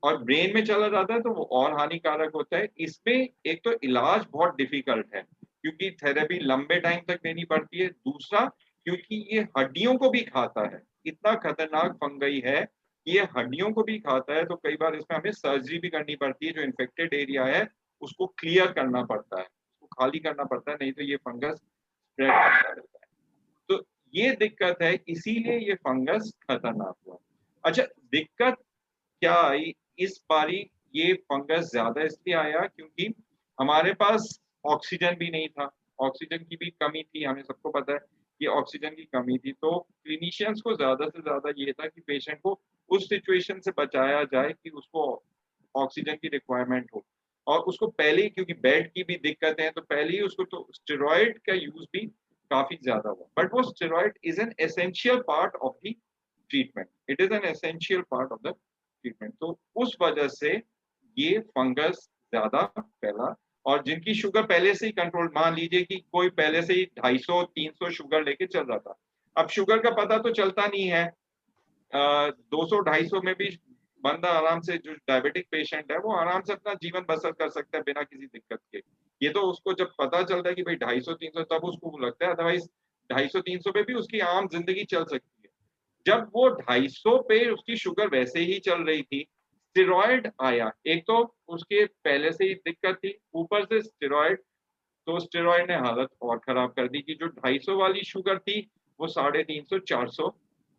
और ब्रेन में चला जाता है तो वो और हानिकारक होता है। इसमें एक तो इलाज बहुत डिफिकल्ट है क्योंकि थेरेपी लंबे टाइम तक देनी पड़ती है, दूसरा क्योंकि ये हड्डियों को भी खाता है, इतना खतरनाक फंगई है कि ये हड्डियों को भी खाता है, तो कई बार इसमें हमें सर्जरी भी करनी पड़ती है, जो इन्फेक्टेड एरिया है उसको क्लियर करना पड़ता है, उसको खाली करना पड़ता है, नहीं तो ये फंगस स्प्रेड करता रहता है। तो ये दिक्कत है, इसीलिए ये फंगस खतरनाक हुआ। अच्छा, दिक्कत क्या आई इस बारी? ये फंगस ज्यादा इसलिए आया क्योंकि हमारे पास ऑक्सीजन भी नहीं था, ऑक्सीजन की भी कमी थी, हमें सबको पता है कि ऑक्सीजन की कमी थी। तो क्लिनिशियंस को ज्यादा से ज्यादा ये था कि पेशेंट को उस सिचुएशन से बचाया जाए कि उसको ऑक्सीजन की रिक्वायरमेंट हो, और उसको पहले ही, क्योंकि बेड की भी दिक्कत है, तो पहले ही उसको तो स्टेरॉइड का यूज भी काफी ज्यादा हुआ। बट वो steroid is an essential part of the treatment, it is an essential part of the treatment. तो उस वजह से ये फंगस ज्यादा फैला, और जिनकी शुगर पहले से ही कंट्रोल, मान लीजिए कि कोई पहले से ही 250-300 शुगर लेके चल रहा था, अब शुगर का पता तो चलता नहीं है, 200-250 में भी बंदा आराम से, जो डायबिटिक पेशेंट है वो आराम से अपना जीवन बसर कर सकता है बिना किसी दिक्कत के। ये तो उसको जब पता चलता है कि भाई 250-300, तब उसको लगता है, अदरवाइज 250-300 पे भी उसकी आम जिंदगी चल सकती है। जब वो 250 पे उसकी शुगर वैसे ही चल रही थी, स्टेरॉइड आया, एक तो उसके पहले से ही दिक्कत थी, ऊपर से स्टेरॉइड, तो स्टेरॉइड ने हालत और खराब कर दी कि जो 250 वाली शुगर थी वो 350-400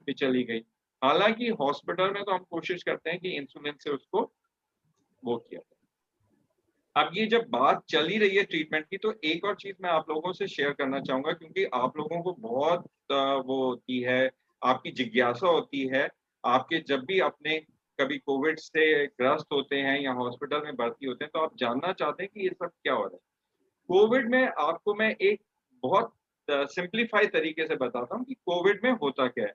पे चली गई। हालांकि हॉस्पिटल में तो हम कोशिश करते हैं कि इंसुलिन से उसको वो किया जाए। अब ये जब बात चली रही है ट्रीटमेंट की, तो एक और चीज मैं आप लोगों से शेयर करना चाहूंगा, क्योंकि आप लोगों को बहुत वो होती है, आपकी जिज्ञासा होती है, आपके जब भी अपने कभी कोविड से ग्रस्त होते हैं या हॉस्पिटल में भर्ती होते हैं, तो आप जानना चाहते हैं कि ये सब क्या हो रहा है। कोविड में आपको मैं एक बहुत सिंप्लीफाई तरीके से बताता हूँ कि कोविड में होता क्या है।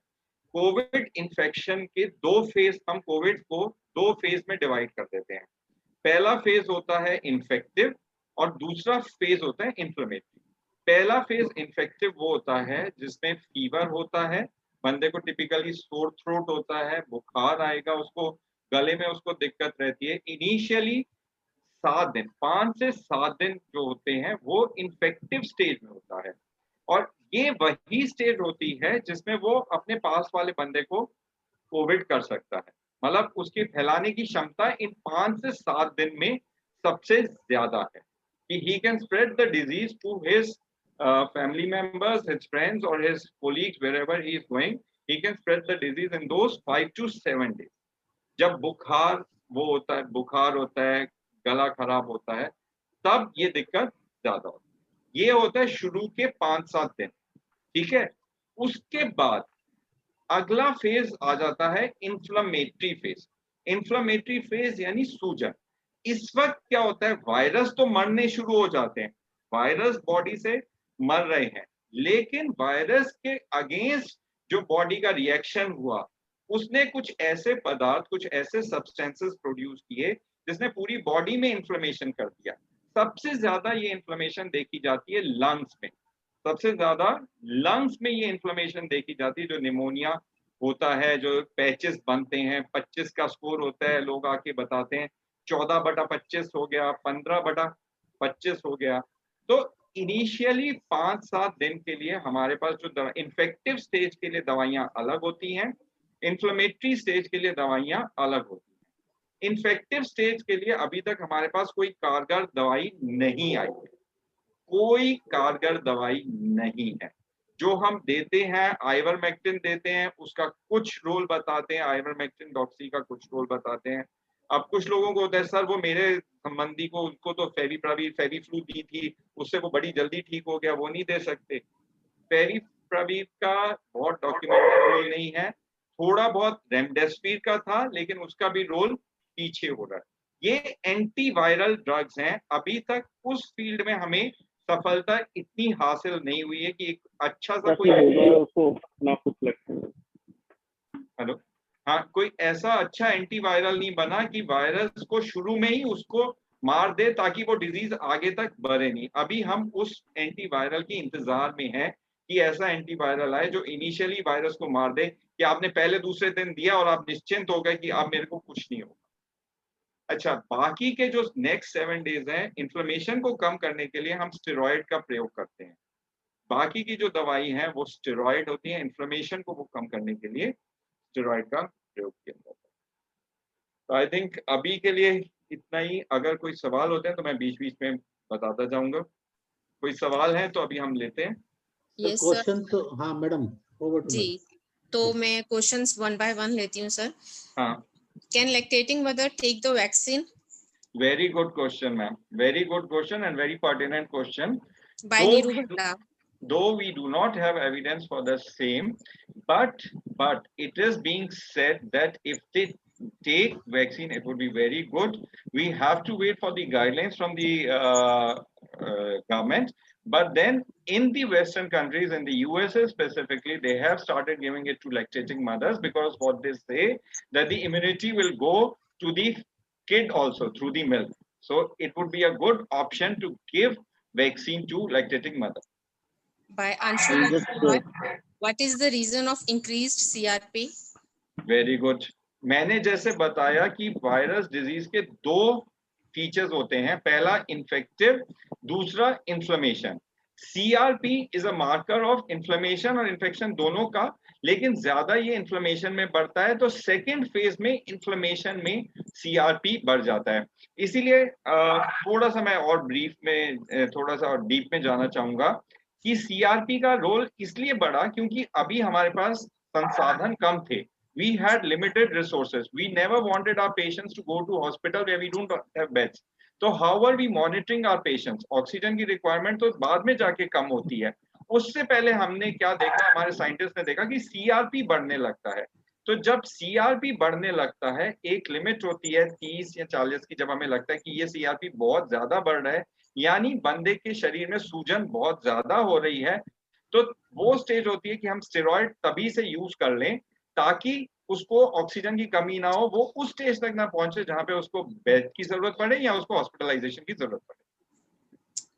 कोविड इन्फेक्शन के दो फेज, हम कोविड को दो फेज में डिवाइड कर देते हैं। पहला फेज होता है इन्फेक्टिव और दूसरा फेज होता है इन्फ्लेमेटरी। पहला फेज इन्फेक्टिव वो होता है जिसमें फीवर होता है, बंदे को टिपिकली सोर थ्रोट होता है, बुखार आएगा, उसको गले में उसको दिक्कत रहती है। इनिशियली 7 दिन, 5 से 7 दिन जो होते हैं वो इन्फेक्टिव स्टेज में होता है, और ये वही स्टेज होती है जिसमें वो अपने पास वाले बंदे को कोविड कर सकता है। मतलब उसकी फैलाने की क्षमता इन 5 से 7 दिन में सबसे ज्यादा है कि he can spread the disease to his family members, his friends or his colleagues wherever he is going. He can spread the disease in those 5 to 7 days. जब बुखार वो होता है, बुखार होता है, गला खराब होता है, तब ये दिक्कत ज्यादा होती है। ये होता है शुरू के 5-7 दिन, ठीक है। उसके बाद अगला फेज आ जाता है इन्फ्लेमेटरी फेज। इन्फ्लेमेटरी फेज यानी सूजन। इस वक्त क्या होता है, वायरस तो मरने शुरू हो जाते हैं, वायरस बॉडी से मर रहे हैं, लेकिन वायरस के अगेंस्ट जो बॉडी का रिएक्शन हुआ, उसने कुछ ऐसे पदार्थ, कुछ ऐसे सब्सटेंसेस प्रोड्यूस किए जिसने पूरी बॉडी में इन्फ्लेमेशन कर दिया। सबसे ज्यादा ये इन्फ्लेमेशन देखी जाती है लंग्स में, सबसे ज्यादा लंग्स में ये इन्फ्लेमेशन देखी जाती है। जो निमोनिया होता है, जो पैचेस बनते हैं, 25 का स्कोर होता है, लोग आके बताते हैं 14/25 हो गया, 15/25 हो गया। तो इनिशियली 5-7 दिन के लिए हमारे पास जो इन्फेक्टिव स्टेज के लिए दवाइयां अलग होती हैं, इन्फ्लेमेटरी स्टेज के लिए दवाइयां अलग होती हैं। इन्फेक्टिव स्टेज के लिए अभी तक हमारे पास कोई कारगर दवाई नहीं आई है, कोई कारगर दवाई नहीं है। जो हम देते हैं, आइवरमेक्टिन देते हैं, उसका कुछ रोल बताते हैं, आइवरमेक्टिन डॉक्सी का कुछ रोल बताते हैं। अब कुछ लोगों को होता है सर वो मेरे संबंधी को, उनको तो फेविफ्लू दी थी, उससे वो बड़ी जल्दी ठीक हो गया, वो नहीं दे सकते। फेविप्राविर का बहुत डॉक्यूमेंटेड रोल नहीं है, थोड़ा बहुत रेमडेसिविर का था, लेकिन उसका भी रोल पीछे हो रहा है। ये एंटीवायरल ड्रग्स हैं, अभी तक उस फील्ड में हमें सफलता इतनी हासिल नहीं हुई है कि एक अच्छा सा कोई हेलो हाँ, कोई ऐसा अच्छा एंटीवायरल नहीं बना कि वायरस को शुरू में ही उसको मार दे ताकि वो डिजीज आगे तक बढ़े नहीं। अभी हम उस एंटीवायरल की इंतजार में हैं कि ऐसा एंटीवायरल आए जो इनिशियली वायरस को मार दे, कि आपने पहले दूसरे दिन दिया और आप निश्चिंत हो गए कि अब मेरे को कुछ नहीं होगा। अच्छा, बाकी के जो नेक्स्ट 7 डेज हैं, इन्फ्लेमेशन को कम करने के लिए हम स्टेरॉइड का प्रयोग करते हैं। बाकी की जो दवाई हैं वो स्टेरॉइड होती हैं, इन्फ्लेमेशन को वो कम करने के लिए स्टेरॉइड का प्रयोग किया जाता है। तो आई थिंक अभी के लिए इतना ही। अगर कोई सवाल होते हैं तो मैं बीच बीच में बताता जाऊंगा। कोई सवाल है तो अभी हम लेते हैं। Yes sir. क्वेश्चन तो हाँ मैडम, ओवर टू जी, तो मैं क्वेश्चंस 1 by 1 लेती हूँ सर। हाँ, can lactating mother take the vaccine? Very good question ma'am, very good question and very pertinent question. By Neeru Bhatta. Though we do not have evidence for the same, but it is being said that if they take vaccine, it would be very good. We have to wait for the guidelines from the government. But then in the Western countries, in the USA specifically, they have started giving it to lactating mothers, because what they say that the immunity will go to the kid also through the milk. So it would be a good option to give vaccine to lactating mother. By Anshu, what is the reason of increased CRP? Very good. मैंने जैसे बताया कि वायरस डिजीज के दो फीचर्स होते हैं, पहला इन्फेक्टिव, दूसरा inflammation. CRP is a marker of inflammation और इन्फेक्शन दोनों का, लेकिन ज्यादा ये इन्फ्लेमेशन में बढ़ता है, तो सेकेंड फेज में इन्फ्लेमेशन में CRP बढ़ जाता है। इसीलिए थोड़ा सा मैं और ब्रीफ में, थोड़ा सा और डीप में जाना चाहूंगा कि CRP का रोल इसलिए बढ़ा क्योंकि अभी हमारे पास संसाधन कम थे। We had limited resources. We never wanted our patients to go to hospital where we don't have beds. So how are we monitoring our patients? Oxygen की रिक्वायरमेंट तो बाद में जाके कम होती है, उससे पहले हमने क्या देखा, हमारे साइंटिस्ट ने देखा कि CRP बढ़ने लगता है। तो जब CRP बढ़ने लगता है, एक लिमिट होती है 30 या 40 की, जब हमें लगता है कि ये CRP बहुत ज्यादा बढ़ रहा है, यानी बंदे के शरीर में सूजन बहुत ज्यादा हो रही है, तो वो स्टेज होती है कि हम स्टेरॉइड तभी से यूज कर लें ताकि उसको ऑक्सीजन की कमी ना हो, वो उस स्टेज तक ना पहुंचे जहां पे उसको बेड की जरूरत पड़े या उसको हॉस्पिटलाइजेशन की जरूरत पड़े।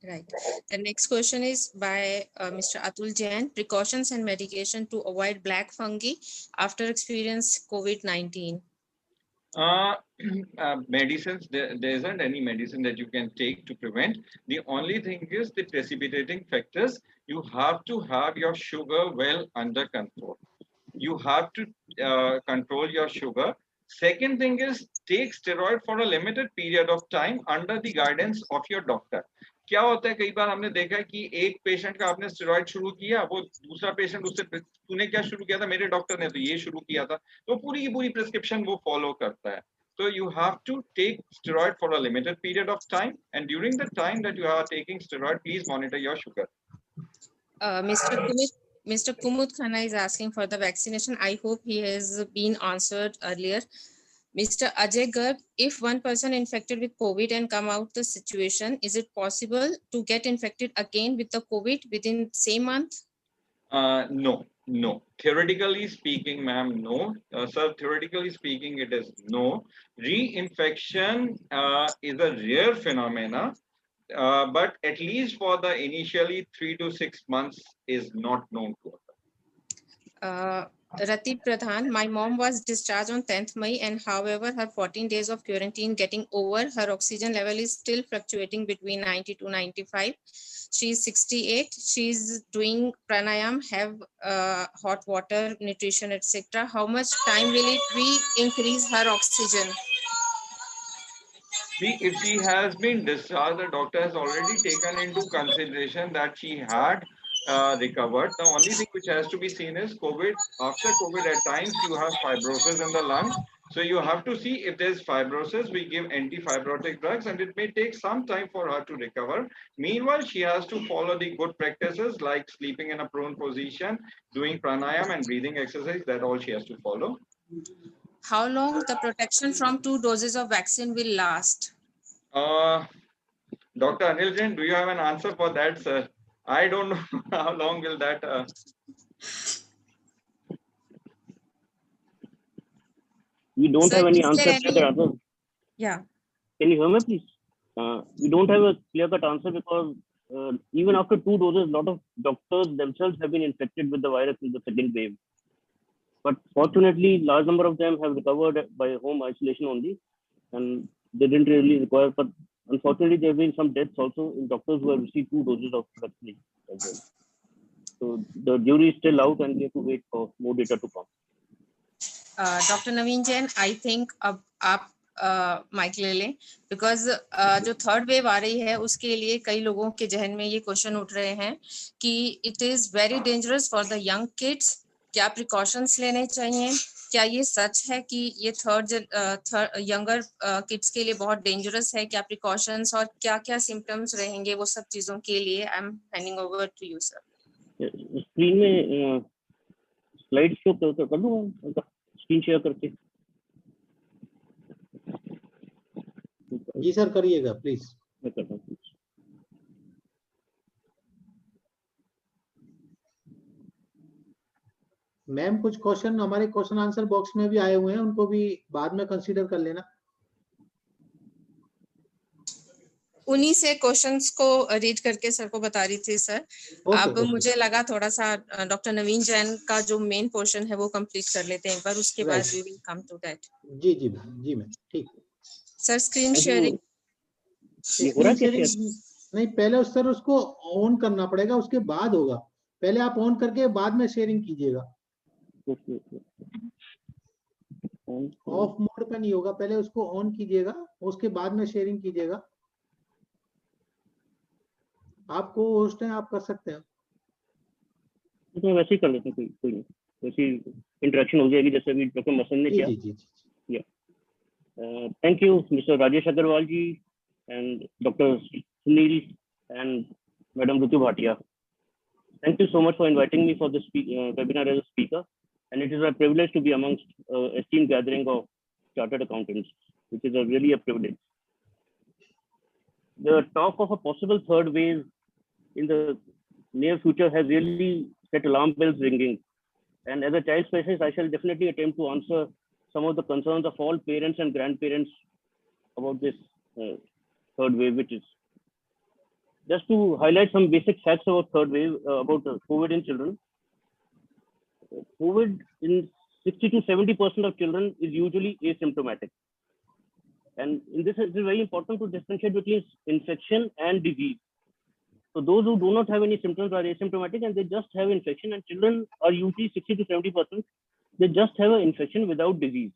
Right. The next question is by Mr. Atul Jain. Precautions and medication to avoid black fungi after experience COVID-19. Medicines, there isn't any medicine that you can take to prevent. The only thing is the precipitating factors. You have to have your sugar well under control. You have to control your sugar. Second thing is take steroid for a limited period of time under the guidance of your doctor. क्या होता है, कई बार हमने देखा है कि एक पेशेंट का आपने स्टेरॉइड शुरू किया, वो दूसरा पेशेंट उससे, तूने क्या शुरू किया था, मेरे डॉक्टर ने तो ये शुरू किया था, तो पूरी की पूरी प्रिस्क्रिप्शन वो फॉलो करता है. So you have to take steroid for a limited period of time, and during the time that you are taking steroid, please monitor your sugar. Mr. Kumud Khanna is asking for the vaccination. I hope he has been answered earlier. Mr. Ajay Garg, if one person infected with COVID and come out the situation, is it possible to get infected again with the COVID within same month? No. Theoretically speaking, ma'am, no. Sir, theoretically speaking, it is no. Reinfection is a rare phenomena, but at least for the initially 3 to 6 months is not known to occur. Rati Pradhan, my mom was discharged on 10th May, and however, her 14 days of quarantine getting over, her oxygen level is still fluctuating between 90 to 95. She's 68. She's doing pranayam, have hot water, nutrition, etc. How much time will it be increase her oxygen? See, if she has been discharged, the doctor has already taken into consideration that she had recovered. The only thing which has to be seen is COVID. After COVID, at times you have fibrosis in the lung. So you have to see if there's fibrosis, we give anti-fibrotic drugs, and it may take some time for her to recover. Meanwhile, she has to follow the good practices like sleeping in a prone position, doing pranayam and breathing exercise. That all she has to follow. How long the protection from 2 doses of vaccine will last? Dr. Anil Jain, do you have an answer for that, sir? I don't know how long will that. We don't have any answer to that answer. Yeah. Can you hear me, please? We don't have a clear-cut answer because even after 2 doses, a lot of doctors themselves have been infected with the virus in the second wave. But fortunately, large number of them have recovered by home isolation only, and they didn't really require. But unfortunately, there have been some deaths also in doctors who have received 2 doses of vaccine as well. So the jury is still out, and we have to wait for more data to come. Dr. Naveen Jain, I think अब आप माइक ले लें, बिकॉज जो थर्ड वेव आ रही है उसके लिए कई लोगों के जहन में ये क्वेश्चन उठ रहे हैं कि it is very dangerous for the young kids. क्या प्रिकॉशंस लेने चाहिए? क्या ये सच है कि ये थर्ड यंगर किड्स के लिए बहुत डेंजरस है? क्या प्रिकॉशंस और क्या क्या सिम्टम्स रहेंगे वो सब चीजों के लिए? I am handing over to you sir. Screen में स्लाइड शो कर दूंगा, स्क्रीन शेयर करके. जी सर, करिएगा प्लीज. मैं करता हूँ. मैम, कुछ क्वेश्चन हमारे क्वेश्चन आंसर बॉक्स में भी आए हुए हैं, उनको भी बाद में कंसीडर कर लेना. उन्हीं से क्वेश्चंस को रीड करके सर को बता रही थी सर. अब मुझे लगा थोड़ा सा डॉक्टर नवीन जैन का जो मेन पोर्शन है वो कंप्लीट कर लेते हैं एक बार, उसके बाद we will come to that. जी जी मैम, ठीक. सर स्क्रीन शेयरिंग नहीं, पहले सर उसको ऑन करना पड़ेगा, उसके बाद होगा. पहले आप ऑन करके बाद में शेयरिंग कीजिएगा. ऑफ मोड पे नहीं होगा, पहले उसको ऑन कीजिएगा, उसके बाद में शेयरिंग कीजिएगा. आपको होस्ट है, आप कर सकते हैं. तो वैसे ही कर लेते हैं, कोई नहीं, वैसी इंटरेक्शन हो जाएगी जैसे अभी डॉक्टर मसन ने किया. जी. Thank you, Mr. Rajesh Agarwal ji and Dr. Sunil and Madam Ritu Bhatia. Thank you so much for inviting me for this webinar as a speaker. and it is a privilege to be amongst esteemed gathering of chartered accountants, which is really a privilege. The talk of a possible third wave in the near future has really set alarm bells ringing. And as a child specialist, I shall definitely attempt to answer some of the concerns of all parents and grandparents about this third wave, which is just to highlight some basic facts about third wave, about COVID in children. COVID in 60 to 70% of children is usually asymptomatic. And in this, it is very important to differentiate between infection and disease. So those who do not have any symptoms are asymptomatic and they just have infection, and children are usually 60 to 70%, they just have an infection without disease.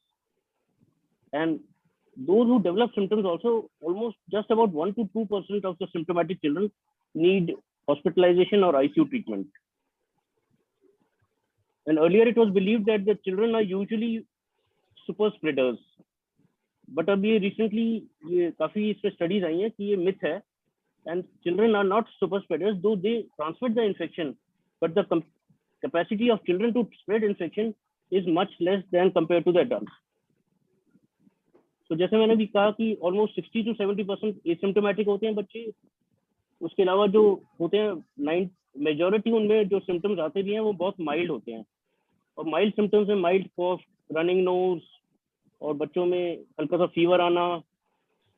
And those who develop symptoms also, almost just about 1 to 2% of the symptomatic children need hospitalization or ICU treatment. And earlier it was believed that the children are usually super spreaders. But अभी recently काफी इसमें studies आई हैं कि ये myth है, and children are not super spreaders, though they transmit the infection, but the capacity of children to spread infection is much less than compared to the adults. So जैसे मैंने भी कहा कि almost 60 to 70% asymptomatic होते हैं बच्चे, उसके अलावा जो होते हैं majority उनमें जो symptoms आते भी हैं वो बहुत mild होते हैं, और mild symptoms में mild cough, running nose, और बच्चों में हल्का सा फीवर आना,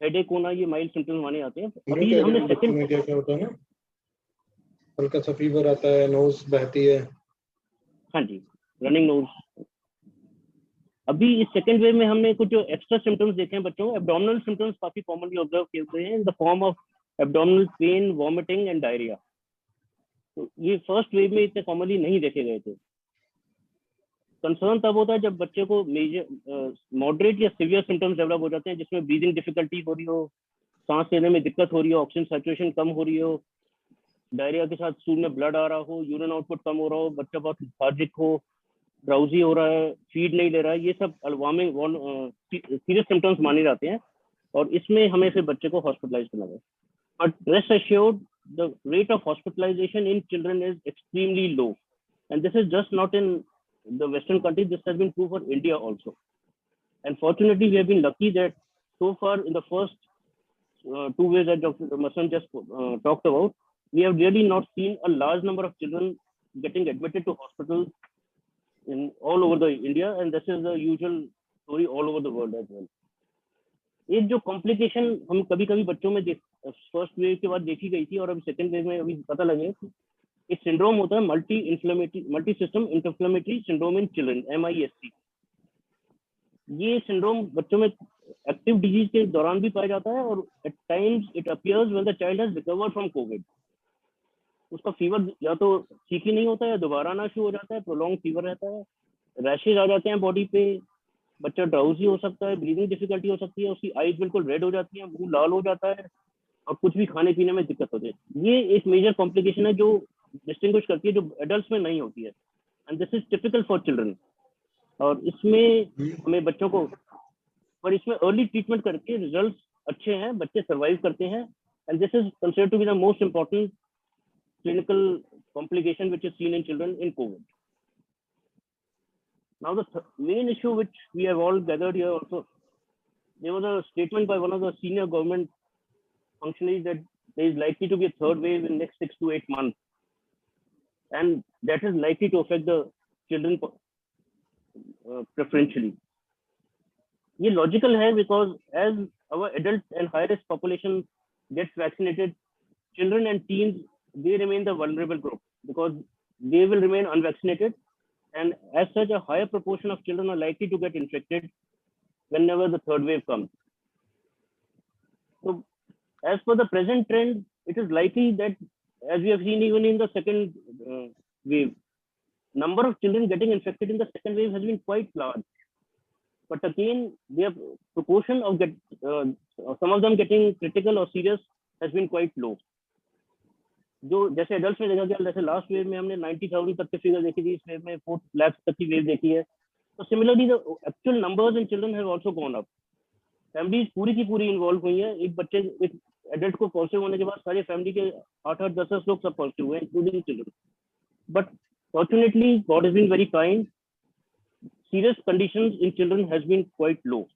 हेडेक होना, ये माइल्ड सिम्टम्स माने आते हैं. अभी हमने सेकंड में क्या होता है ना, हल्का सा फीवर आता है, नोज बहती है. हाँ जी, रनिंग नोज. अभी इस सेकंड वेव में हमने कुछ जो एक्स्ट्रा सिम्टम्स देखे हैं बच्चों. एब्डोमिनल सिम्टम्स काफी कॉमनली ऑब्जर्व किए हुए हैं in the form of abdominal pain, vomiting and diarrhoea. तो ये फर्स्ट वेव में इतने कॉमनली नहीं देखे गए थे. कंसर्न तब होता है जब बच्चे को मेजर मॉडरेट या सीवियर सिम्टम्स डेवलप हो जाते हैं, जिसमें ब्रीदिंग डिफिकल्टी हो रही हो, सांस लेने में दिक्कत हो रही हो, ऑक्सीजन सैचुरेशन कम हो रही हो, डायरिया के साथ स्टूल में ब्लड आ रहा हो, यूरिन आउटपुट कम हो रहा हो, बच्चा बहुत लेथार्जिक हो, ड्राउजी हो रहा है, फीड नहीं ले रहा है. ये सब अलार्मिंग सीरियस सिम्टम्स माने जाते हैं और इसमें हमें फिर बच्चे को हॉस्पिटलाइज करना है. But rest assured the rate of hospitalization in children is extremely low, and this is just not in the Western countries. This has been true for India also. And fortunately, we have been lucky that so far in the first 2 waves that Dr. Masan just talked about, we have really not seen a large number of children getting admitted to hospitals in all over the India, and this is the usual story all over the world as well. एक जो कॉम्प्लिकेशन हम कभी कभी बच्चों में फर्स्ट वेव के बाद देखी गई थी और अभी सेकेंड वेव में अभी पता लगे, एक सिंड्रोम होता है multi system inflammatory syndrome in children, MISC. ये सिंड्रोम बच्चों में एक्टिव डिजीज के दौरान भी पाया जाता है और at times it appears when the child has recovered from covid. उसका फीवर या तो ठीक ही नहीं होता है, दोबारा आना शुरू हो जाता है, प्रोलॉन्ग फीवर रहता है, रैशेज आ जाते हैं बॉडी पे, बच्चा ड्राउजी हो सकता है, ब्रीदिंग डिफिकल्टी हो सकती है, उसकी आईज बिल्कुल रेड हो जाती है, मुंह लाल हो जाता है और कुछ भी खाने पीने में दिक्कत होती है. ये एक मेजर कॉम्प्लिकेशन है जो डिस्टिंग्विश करती है, जो एडल्ट्स में नहीं होती है, and this is typical for children. और इसमें हमें बच्चों को, और इसमें अर्ली ट्रीटमेंट करके रिजल्ट्स अच्छे हैं, बच्चे सर्वाइव करते हैं, and this is considered to be the most important clinical complication which is seen in children in COVID. Now the main issue which we have all gathered here also, there was a statement by one of the senior government functionaries that there is likely to be a third wave in next 6 to 8 months, and that is likely to affect the children preferentially. ये logical है because as our adult and high risk population gets vaccinated, children and teens, they remain the vulnerable group because they will remain unvaccinated, and as such a higher proportion of children are likely to get infected whenever the third wave comes. So as per the present trend, it is likely that, as we have seen even in the second wave, number of children getting infected in the second wave has been quite large, but again their proportion of some of them getting critical or serious has been quite low. जो जैसे एडल्ट्स में देखा गया, जैसे लास्ट वेव में हमने 90,000 तक के फिगर देखी थी, इस वेव में 4 लाख तक की वेव देखी है. तो similarly the actual numbers in children have also gone up. Families पूरी की पूरी इन्वॉल्व हुई है. एक एडल्ट को पॉजिटिव होने के बाद सारे फैमिली के 8-8, 10-10 लोग सब पॉजिटिव हुए, including children. But fortunately god has been very kind. serious conditions in children has been quite low.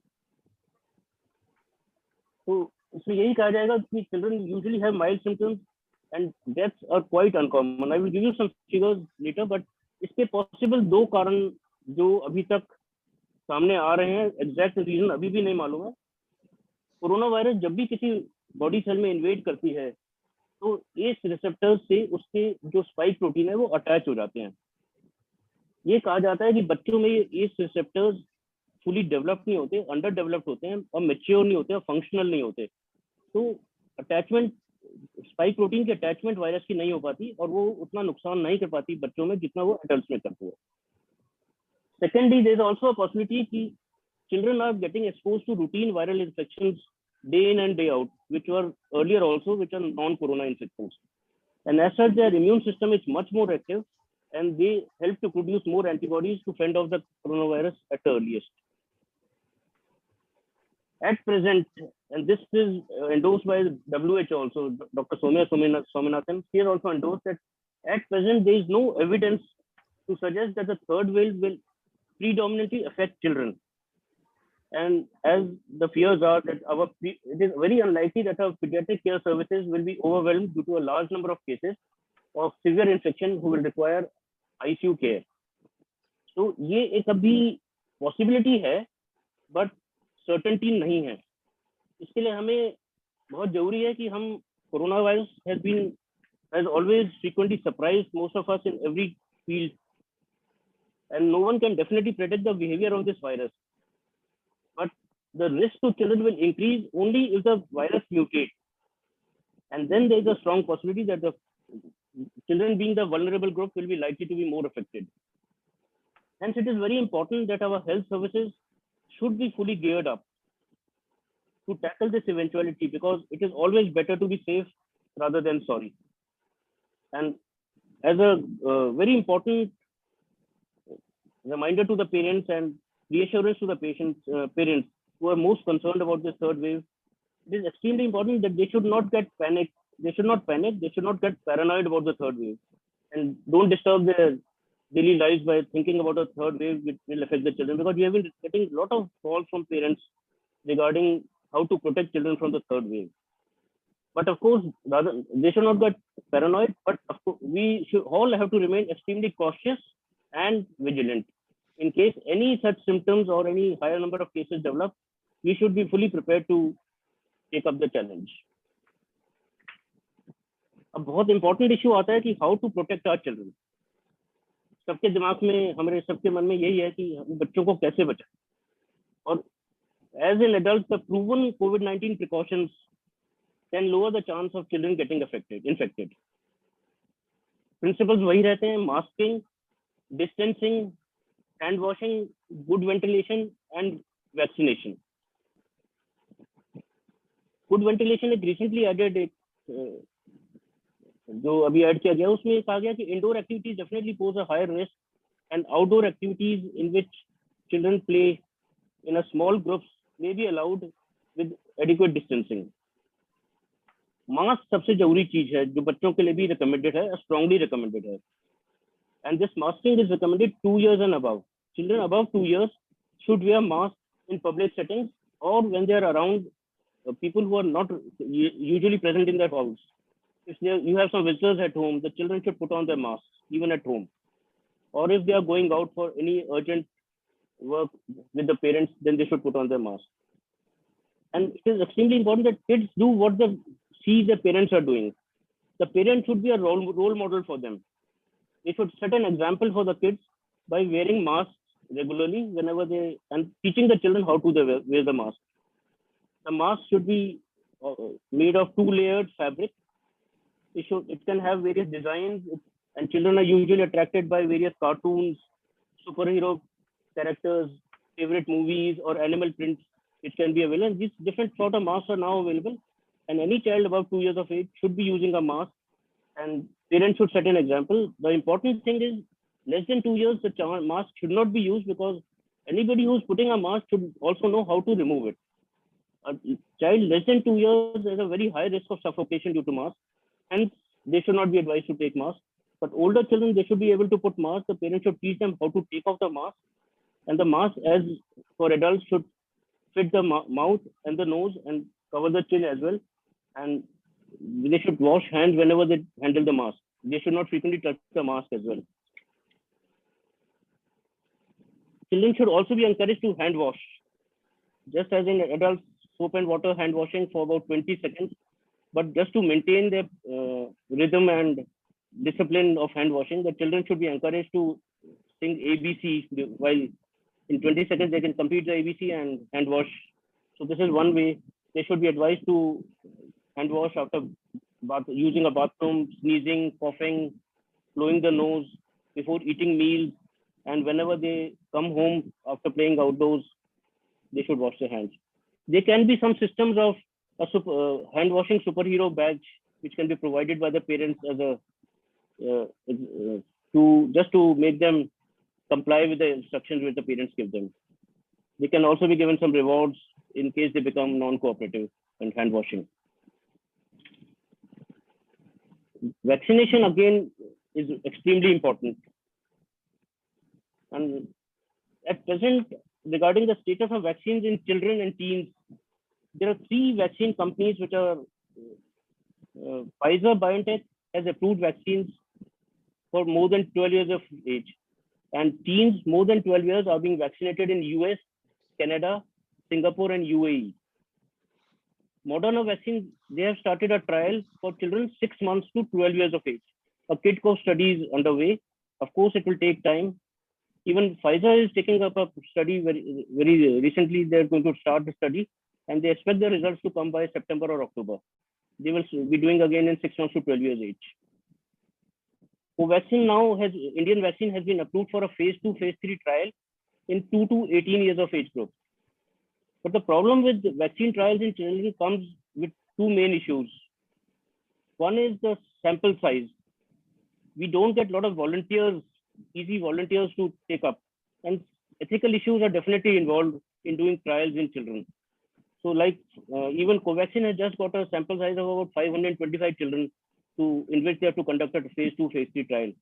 So इसमें यही कहा जाएगा कि children usually have mild symptoms and deaths are quite uncommon. I will give you some figures later, but इसके possible 2 कारण जो अभी तक सामने आ रहे हैं, एग्जैक्ट रीजन अभी भी नहीं मालूम है. कोरोना वायरस जब भी किसी बॉडी सेल में इन्वेड करती है तो एस रिसेप्टर से उसके जो स्पाइक प्रोटीन है वो अटैच हो जाते हैं. ये कहा जाता है कि बच्चों में ये एस रिसेप्टर्स फुली डेवलप नहीं होते, अंडर डेवलप्ड होते हैं और मैच्योर नहीं होते और फंक्शनल नहीं होते. तो अटैचमेंट स्पाइक प्रोटीन की अटैचमेंट वायरस की नहीं हो पाती और वो उतना नुकसान नहीं कर पाती बच्चों में जितना वो एडल्ट्स में करती है. Secondly, there is also a possibility that children are getting exposed to routine viral infections day in and day out, which were earlier also, which are non-corona infections. And as such, their immune system is much more active and they help to produce more antibodies to fend off the coronavirus at the earliest. At present, and this is endorsed by WHO also, Dr. Soumya Swaminathan, he has also endorsed that at present, there is no evidence to suggest that the third wave will predominantly affect children. And as the fears are that it is very unlikely that our pediatric care services will be overwhelmed due to a large number of cases of severe infection who will require ICU care. So ये एक अभी possibility है, but certainty नहीं है. इसके लिए हमें बहुत जरूरी है कि हम coronavirus has always frequently surprised most of us in every field. And no one can definitely predict the behavior of this virus. But the risk to children will increase only if the virus mutates. And then there is a strong possibility that the children being the vulnerable group will be likely to be more affected. Hence, it is very important that our health services should be fully geared up to tackle this eventuality, because it is always better to be safe rather than sorry. And as a very important reminder to the parents and reassurance to the parents who are most concerned about this third wave, it is extremely important that they should not get panicked. They should not panic. They should not get paranoid about the third wave, and don't disturb their daily lives by thinking about a third wave which will affect the children, because we have been getting a lot of calls from parents regarding how to protect children from the third wave. But of course, they should not get paranoid, but of course, we should all have to remain extremely cautious and vigilant. In case any such symptoms or any higher number of cases develop, we should be fully prepared to take up the challenge. अब बहुत important issue आता है कि how to protect our children. सबके दिमाग में, हमारे सबके मन में यही है कि हम बच्चों को कैसे बचाएं. और as an adult, the proven COVID-19 precautions can lower the chance of children getting infected. Principles वही रहते हैं: masking, distancing, hand washing, good ventilation, and vaccination. Good ventilation एक recently added जो अभी ऐड किया गया, उसमें कहा गया कि indoor activities definitely pose a higher risk, and outdoor activities in which children play in a small groups may be allowed with adequate distancing. Mask सबसे जरूरी चीज है जो बच्चों के लिए भी recommended है, strongly recommended है. And this masking is recommended 2 years and above. Children above 2 years should wear masks in public settings or when they are around people who are not usually present in their house. If you have some visitors at home, the children should put on their masks even at home. Or if they are going out for any urgent work with the parents, then they should put on their mask. And it is extremely important that kids do what they see their parents are doing. The parent should be a role model for them. They should set an example for the kids by wearing masks regularly whenever and teaching the children how to wear the mask. The mask should be made of 2-layered fabric. It can have various designs, and children are usually attracted by various cartoons, superhero characters, favorite movies, or animal prints which can be available. And these different sort of masks are now available, and any child above 2 years of age should be using a mask, and parents should set an example. The important thing is less than 2 years, the mask should not be used, because anybody who's putting a mask should also know how to remove it. A child less than 2 years has a very high risk of suffocation due to mask, and they should not be advised to take mask. But older children, they should be able to put mask. The parents should teach them how to take off the mask And the mask, as for adults, should fit the mouth and the nose and cover the chin as well. And they should wash hands whenever they handle the mask. They should not frequently touch the mask as well. Children should also be encouraged to hand wash. Just as in adults, soap and water hand washing for about 20 seconds. But just to maintain their rhythm and discipline of hand washing, the children should be encouraged to sing ABC while in 20 seconds they can complete the ABC and hand wash. So this is one way. They should be advised to hand wash after using a bathroom, sneezing, coughing, blowing the nose, before eating meals, and whenever they come home after playing outdoors, they should wash their hands. There can be some systems of a hand washing superhero badge, which can be provided by the parents as a to make them comply with the instructions which the parents give them. They can also be given some rewards in case they become non-cooperative in hand washing. Vaccination again is extremely important. And at present, regarding the status of vaccines in children and teens, there are 3 vaccine companies which are Pfizer BioNTech has approved vaccines for more than 12 years of age. And teens more than 12 years are being vaccinated in US, Canada, Singapore, and UAE. Moderna vaccine, they have started a trial for children 6 months to 12 years of age. A KidCO study is underway. Of course, it will take time. Even Pfizer is taking up a study very recently. They're going to start the study, and they expect the results to come by September or October. They will be doing again in 6 months to 12 years age. Covaxin now Indian vaccine has been approved for a phase 2, phase 3 trial in 2 to 18 years of age group. But the problem with vaccine trials in children comes with 2 main issues. One is the sample size. We don't get a lot of volunteers, easy volunteers to take up. And ethical issues are definitely involved in doing trials in children. So like even Covaxin has just got a sample size of about 525 children in which they have to conduct a phase 2, phase 3 trial.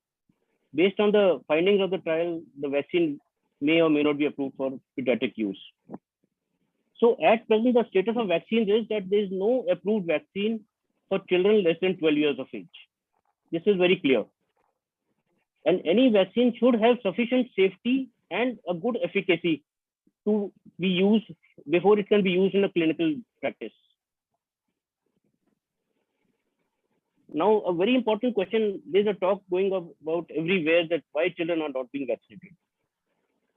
Based on the findings of the trial, the vaccine may or may not be approved for pediatric use. So at present, the status of vaccines is that there is no approved vaccine for children less than 12 years of age. This is very clear. And any vaccine should have sufficient safety and a good efficacy to be used before it can be used in a clinical practice. Now, a very important question, there's a talk going about everywhere that why children are not being vaccinated.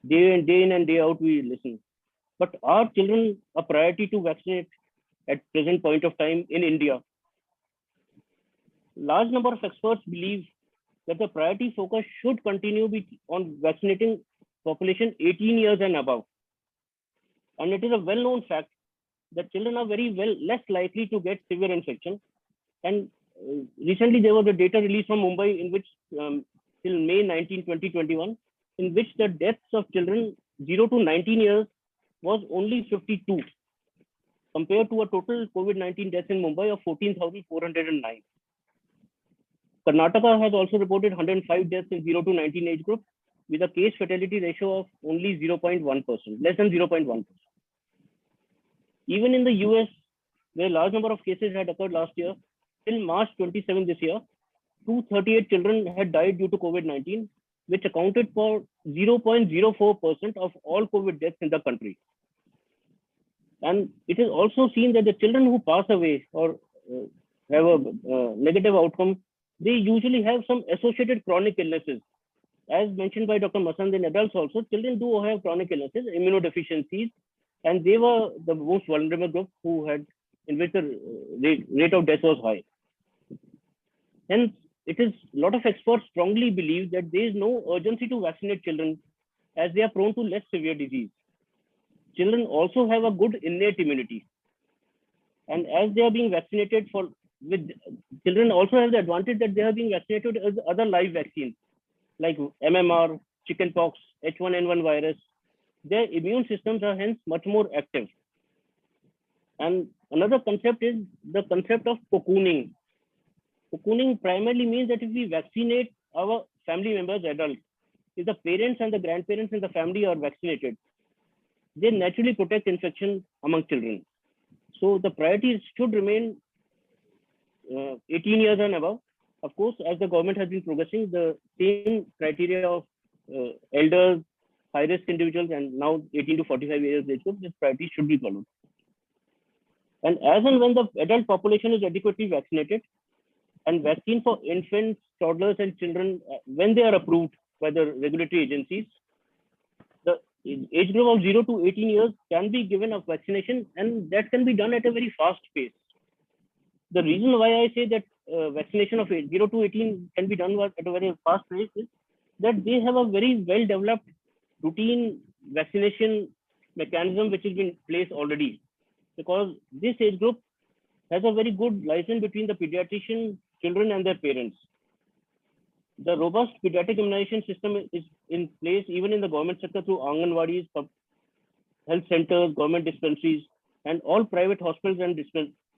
Day in and day out, we listen. But are children a priority to vaccinate at present point of time in India? Large number of experts believe that the priority focus should continue on vaccinating population 18 years and above. And it is a well-known fact that children are less likely to get severe infection. And recently there was a data released from Mumbai in which till May 19, 2021, in which the deaths of children 0 to 19 years was only 52 compared to a total COVID-19 deaths in Mumbai of 14,409. Karnataka has also reported 105 deaths in 0 to 19 age group with a case fatality ratio of only 0.1%, less than 0.1%. Even in the US, where a large number of cases had occurred last year, till March 27 this year, 238 children had died due to COVID-19, which accounted for 0.04% of all COVID deaths in the country. And it is also seen that the children who pass away or have a negative outcome, they usually have some associated chronic illnesses. As mentioned by Dr. Masand, in adults also, children do have chronic illnesses, immunodeficiencies, and they were the most vulnerable group in which the rate of death was high. Hence, a lot of experts strongly believe that there is no urgency to vaccinate children as they are prone to less severe disease. Children also have a good innate immunity. And as they are being vaccinated children also have the advantage that they are being vaccinated with other live vaccines like MMR, chickenpox, H1N1 virus. Their immune systems are hence much more active. And another concept is the concept of cocooning. Cocooning primarily means that if we vaccinate our family members, adults, if the parents and the grandparents in the family are vaccinated, they naturally protect infection among children. So the priorities should remain 18 years and above. Of course, as the government has been progressing, the same criteria of elders, high-risk individuals, and now 18 to 45 years age group, this priority should be followed. And as and when the adult population is adequately vaccinated, and vaccine for infants, toddlers, and children, when they are approved by the regulatory agencies, the age group of 0 to 18 years can be given a vaccination, and that can be done at a very fast pace. The reason why I say that vaccination of 0 to 18 can be done at a very fast pace is that they have a very well-developed routine vaccination mechanism which has been placed already, because this age group has a very good liaison between the pediatrician, children, and their parents. The robust pediatric immunization system is in place even in the government sector through Anganwadis, health centers, government dispensaries, and all private hospitals and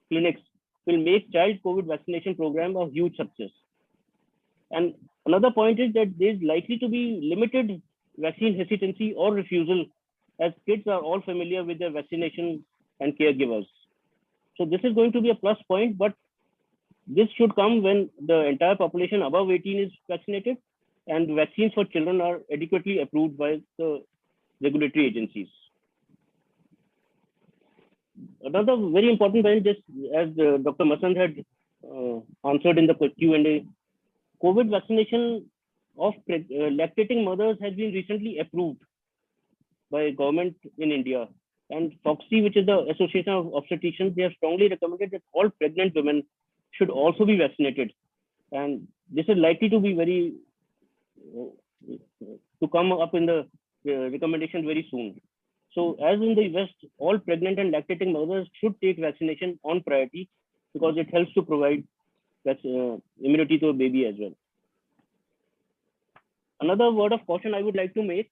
clinics will make child COVID vaccination program a huge success. And another point is that there is likely to be limited vaccine hesitancy or refusal, as kids are all familiar with their vaccination and caregivers. So this is going to be a plus point, but this should come when the entire population above 18 is vaccinated and vaccines for children are adequately approved by the regulatory agencies. Another very important point, just as Dr. Masand had answered in the Q&A, COVID vaccination of lactating mothers has been recently approved by government in India. And FOXI, which is the Association of Obstetricians, they have strongly recommended that all pregnant women should also be vaccinated. And this is likely to be to come up in the recommendation very soon. So as in the West, all pregnant and lactating mothers should take vaccination on priority because it helps to provide immunity to a baby as well. Another word of caution I would like to make,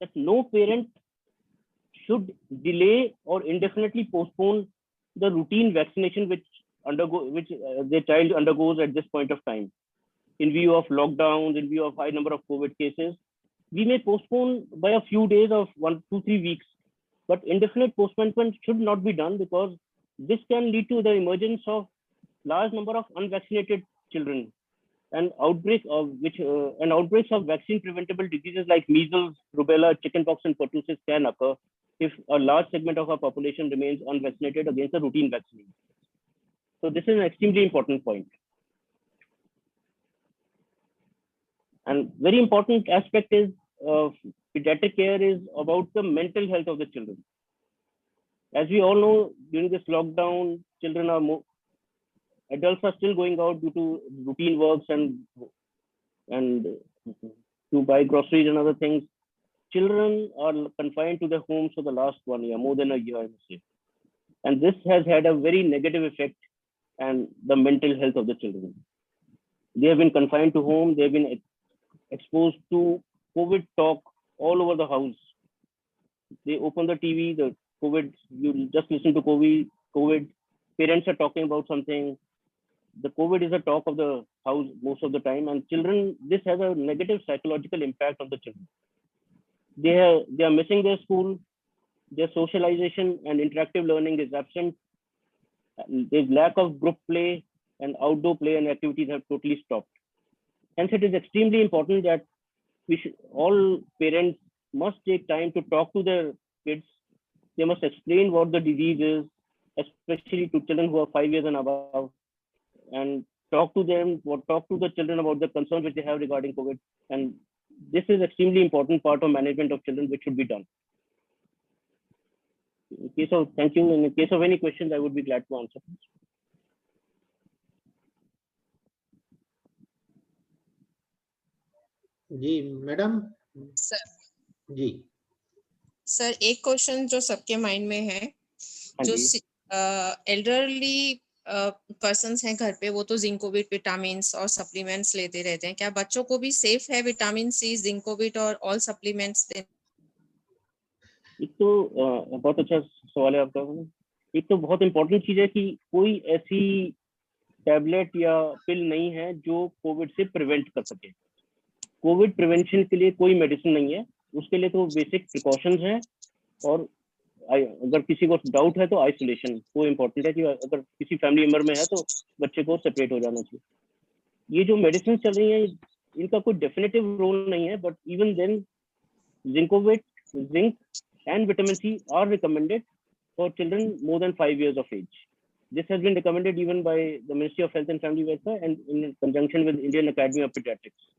that no parent should delay or indefinitely postpone the routine vaccination which their child undergoes at this point of time. In view of lockdowns, in view of high number of COVID cases, we may postpone by a few days of 1, 2, 3 weeks, but indefinite postponement should not be done because this can lead to the emergence of large number of unvaccinated children and outbreaks of vaccine preventable diseases like measles, rubella, chickenpox, and pertussis can occur if a large segment of our population remains unvaccinated against the routine vaccine. So this is an extremely important point. And very important aspect is pediatric care is about the mental health of the children. As we all know, during this lockdown, adults are still going out due to routine works and to buy groceries and other things. Children are confined to their homes for the last 1 year, more than a year, I must say. And this has had a very negative effect on the mental health of the children. They have been confined to home. They have been exposed to COVID talk all over the house. They open the TV, the COVID, you just listen to COVID. Parents are talking about something. The COVID is a talk of the house most of the time, and children, this has a negative psychological impact on the children. They are missing their school, their socialization and interactive learning is absent. There's lack of group play, and outdoor play and activities have totally stopped. Hence, it is extremely important that all parents must take time to talk to their kids. They must explain what the disease is, especially to children who are 5 years and above, and talk to the children about the concerns which they have regarding COVID. And this is extremely important part of management of children, which should be done. Thank you. In case of any questions, I would be glad to answer. जी मैडम। सर जी सर, एक क्वेश्चन जो सबके माइंड में है, जो एल्डरली पर्सन्स हैं घर पे, वो तो जिंकोविट विटामिन और सप्लीमेंट्स लेते रहते हैं, क्या बच्चों को भी सेफ है विटामिन सी, जिंकोविट और ऑल सप्लीमेंट्स देना? एक तो बहुत अच्छा सवाल है आपका। एक तो बहुत इंपॉर्टेंट चीज है कि कोई ऐसी टैबलेट या पिल नहीं है जो कोविड से प्रिवेंट कर सके। कोविड प्रिवेंशन के लिए कोई मेडिसिन नहीं है, उसके लिए तो बेसिक प्रिकॉशंस हैं, और अगर किसी को डाउट है तो आइसोलेशन वो इम्पोर्टेंट है कि अगर किसी फैमिली मेंबर में है तो बच्चे को सेपरेट हो जाना चाहिए। ये जो मेडिसिन चल रही है इनका कोई डेफिनेटिव रोल नहीं है, but even then Zincovit, zinc and vitamin C are recommended for children more than 5 years of age. This has been recommended even by the Ministry of Health and Family Welfare and in conjunction with Indian Academy of Pediatrics.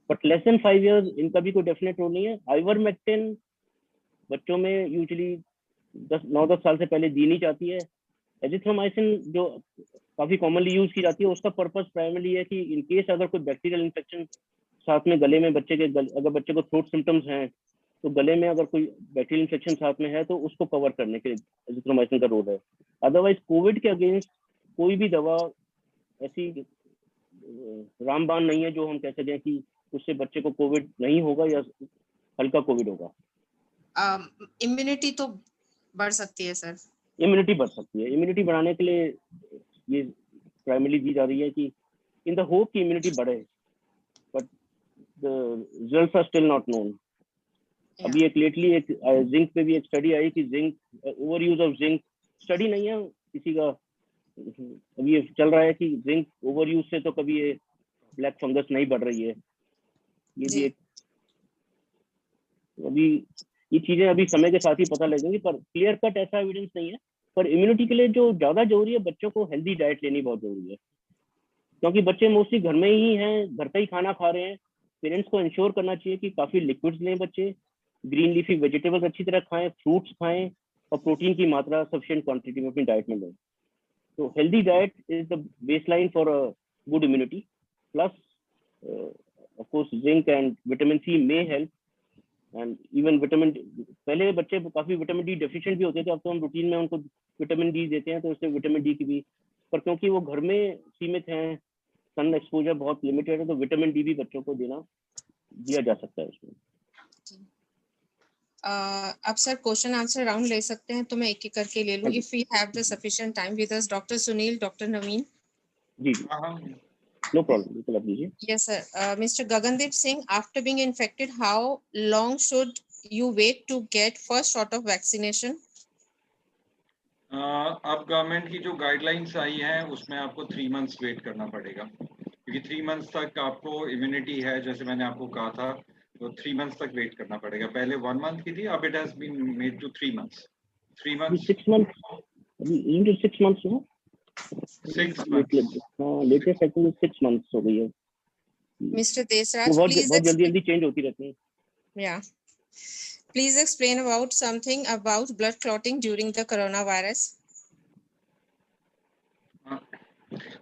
But less than 5 years इनका भी कोई डेफिनेट रोल नहीं है। आइवरमेक्टिन बच्चों में यूजुअली 9-10 साल से पहले दी नहीं जाती है। एजिथ्रोमाइसिन जो काफी कॉमनली यूज की जाती है, उसका पर्पस प्राइमरी है कि इन केस अगर कोई बैक्टीरियल इन्फेक्शन साथ में गले में अगर बच्चे को थ्रोट सिम्टम्स हैं तो गले में अगर कोई बैक्टीरियल इन्फेक्शन साथ में है तो उसको कवर करने के लिए एजिथ्रोमाइसिन का रोल है। अदरवाइज कोविड के अगेंस्ट कोई भी दवा ऐसी रामबाण नहीं है जो हम कह सकें कि उससे बच्चे को कोविड नहीं होगा या हल्का कोविड होगा। इम्यूनिटी तो बढ़ सकती है सर। इम्यूनिटी बढ़ सकती है। इम्यूनिटी बढ़ाने के लिए ये प्राइमरी दी जा रही है कि इन द होप कि इम्यूनिटी बढ़े, but the results are still not known. अभी एक लेटली एक जिंक पे भी एक स्टडी आई कि zinc over use of zinc, study नहीं है किसी का, अभी ये चल रहा है कि जिंक ओवर यूज से तो कभी ये ब्लैक फंगस नहीं बढ़ रही है। ये भी एक, अभी ये चीजें अभी समय के साथ ही पता लगेंगी, पर क्लियर कट ऐसा एविडेंस नहीं है। पर इम्यूनिटी के लिए जो ज्यादा जरूरी है, बच्चों को हेल्दी डाइट लेनी बहुत जरूरी है, क्योंकि बच्चे मोस्टली घर में ही हैं, घर का ही खाना खा रहे हैं। पेरेंट्स को इंश्योर करना चाहिए कि काफी लिक्विड्स लें बच्चे, ग्रीन लीफी वेजिटेबल्स अच्छी तरह खाएं, फ्रूट्स खाएं, और प्रोटीन की मात्रा सफिशिएंट क्वांटिटी में अपनी डाइट में लें। तो healthy diet is the baseline for a good immunity, plus of course zinc and vitamin C may help, and even vitamin, पहले बच्चे काफी विटामिन डी डेफिशिएंट भी होते थे, अब तो हम रूटीन में उनको विटामिन डी देते हैं, तो उससे विटामिन डी की भी, पर क्योंकि वो घर में सीमित हैं, सन एक्सपोजर बहुत लिमिटेड है, तो विटामिन डी भी बच्चों को दिया जा सकता है उसमें। अब सर क्वेश्चन आंसर राउंड ले सकते हैं, तो मैं एक एक करके ले लूं, if we have the sufficient time with us. Doctor Sunil, doctor Naveen. जी नो प्रॉब्लम, बिल्कुल आप लीजिए। Yes sir. Mister Gagandeep Singh, after being infected how long should you wait to get first shot of vaccination? अब गवर्नमेंट की जो गाइडलाइंस आई है उसमें आपको 3 मंथ्स वेट करना पड़ेगा, क्योंकि 3 मंथ्स तक आपको इम्यूनिटी है, जैसे मैंने आपको कहा था, तो 3 मंथ्स तक वेट करना पड़ेगा। पहले 1 मंथ की थी, अब it has been made to 3 months. 3 months 6 months, अभी 6 मंथ्स हो, 6 मंथ्स, लेटेस्ट एक्चुअली 6 मंथ्स हो गई है। मिस्टर देसराज, बहुत प्लीज जल्दी चेंज होती रहती है। या please explain about something about blood clotting during the corona virus.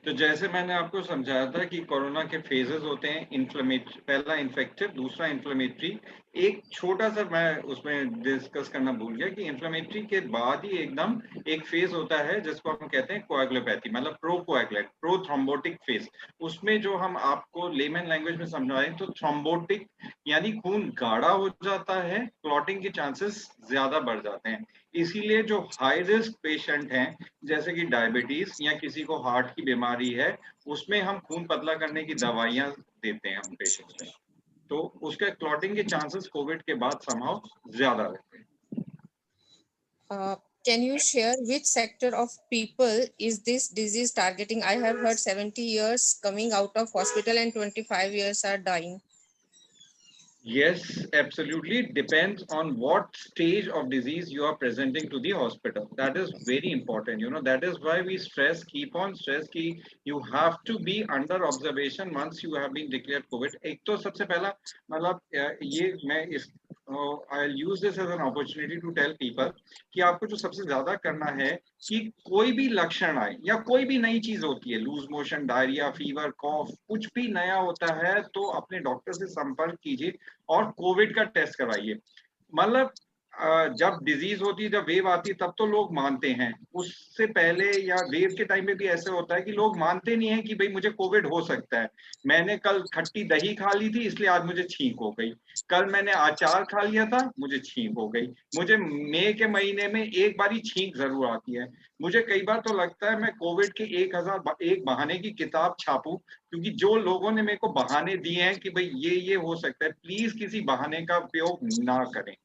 तो जैसे मैंने आपको समझाया था कि कोरोना के फेजेस होते हैं, इन्फ्लेमेटरी, पहला इन्फेक्टिव, दूसरा इन्फ्लेमेटरी। एक छोटा सा मैं उसमें डिस्कस करना भूल गया कि इन्फ्लेमेटरी के बाद ही एकदम एक फेज होता है जिसको हम कहते हैं कोएगुलोपैथी, मतलब pro coagulate, pro thrombotic phase. उसमें जो हम आपको लेमन लैंग्वेज में समझाएं तो थ्रोम्बोटिक यानी खून गाढ़ा हो जाता है, क्लॉटिंग के चांसेस ज्यादा बढ़ जाते हैं। इसीलिए जो हाई रिस्क पेशेंट हैं, जैसे कि डायबिटीज या किसी को हार्ट की बीमारी है, उसमें हम खून पतला करने की दवाइयां देते हैं हम पेशेंट्स में, तो उसके क्लॉटिंग के चांसेस कोविड के बाद समहाउ ज्यादा रहते हैं। Can you share which sector of people is this disease targeting? I have heard 70 years coming out of hospital and 25 years are dying. Yes, absolutely. It depends on what stage of disease you are presenting to the hospital. That is very important. You know, that is why we stress, keep on stress कि you have to be under observation once you have been declared COVID. एक तो सबसे पहला मतलब ये मैं इस I'll use this as an opportunity to tell people कि आपको जो सबसे ज्यादा करना है कि कोई भी लक्षण आए या कोई भी नई चीज होती है, लूज मोशन, डायरिया, फीवर, कॉफ, कुछ भी नया होता है तो अपने डॉक्टर से संपर्क कीजिए और कोविड का टेस्ट करवाइए। मतलब जब डिजीज होती है, जब वेव आती है, तब तो लोग मानते हैं। उससे पहले या वेव के टाइम पे भी ऐसे होता है कि लोग मानते नहीं है कि भाई मुझे कोविड हो सकता है। मैंने कल खट्टी दही खा ली थी इसलिए आज मुझे छींक हो गई, कल मैंने अचार खा लिया था मुझे छींक हो गई। मुझे मई के महीने में एक बार ही छींक जरूर आती है। मुझे कई बार तो लगता है मैं कोविड के 1001 बहाने की किताब छापूं, क्योंकि जो लोगों ने मेरे को बहाने दिए हैं कि भाई ये हो सकता है, प्लीज किसी बहाने का उपयोग ना करें।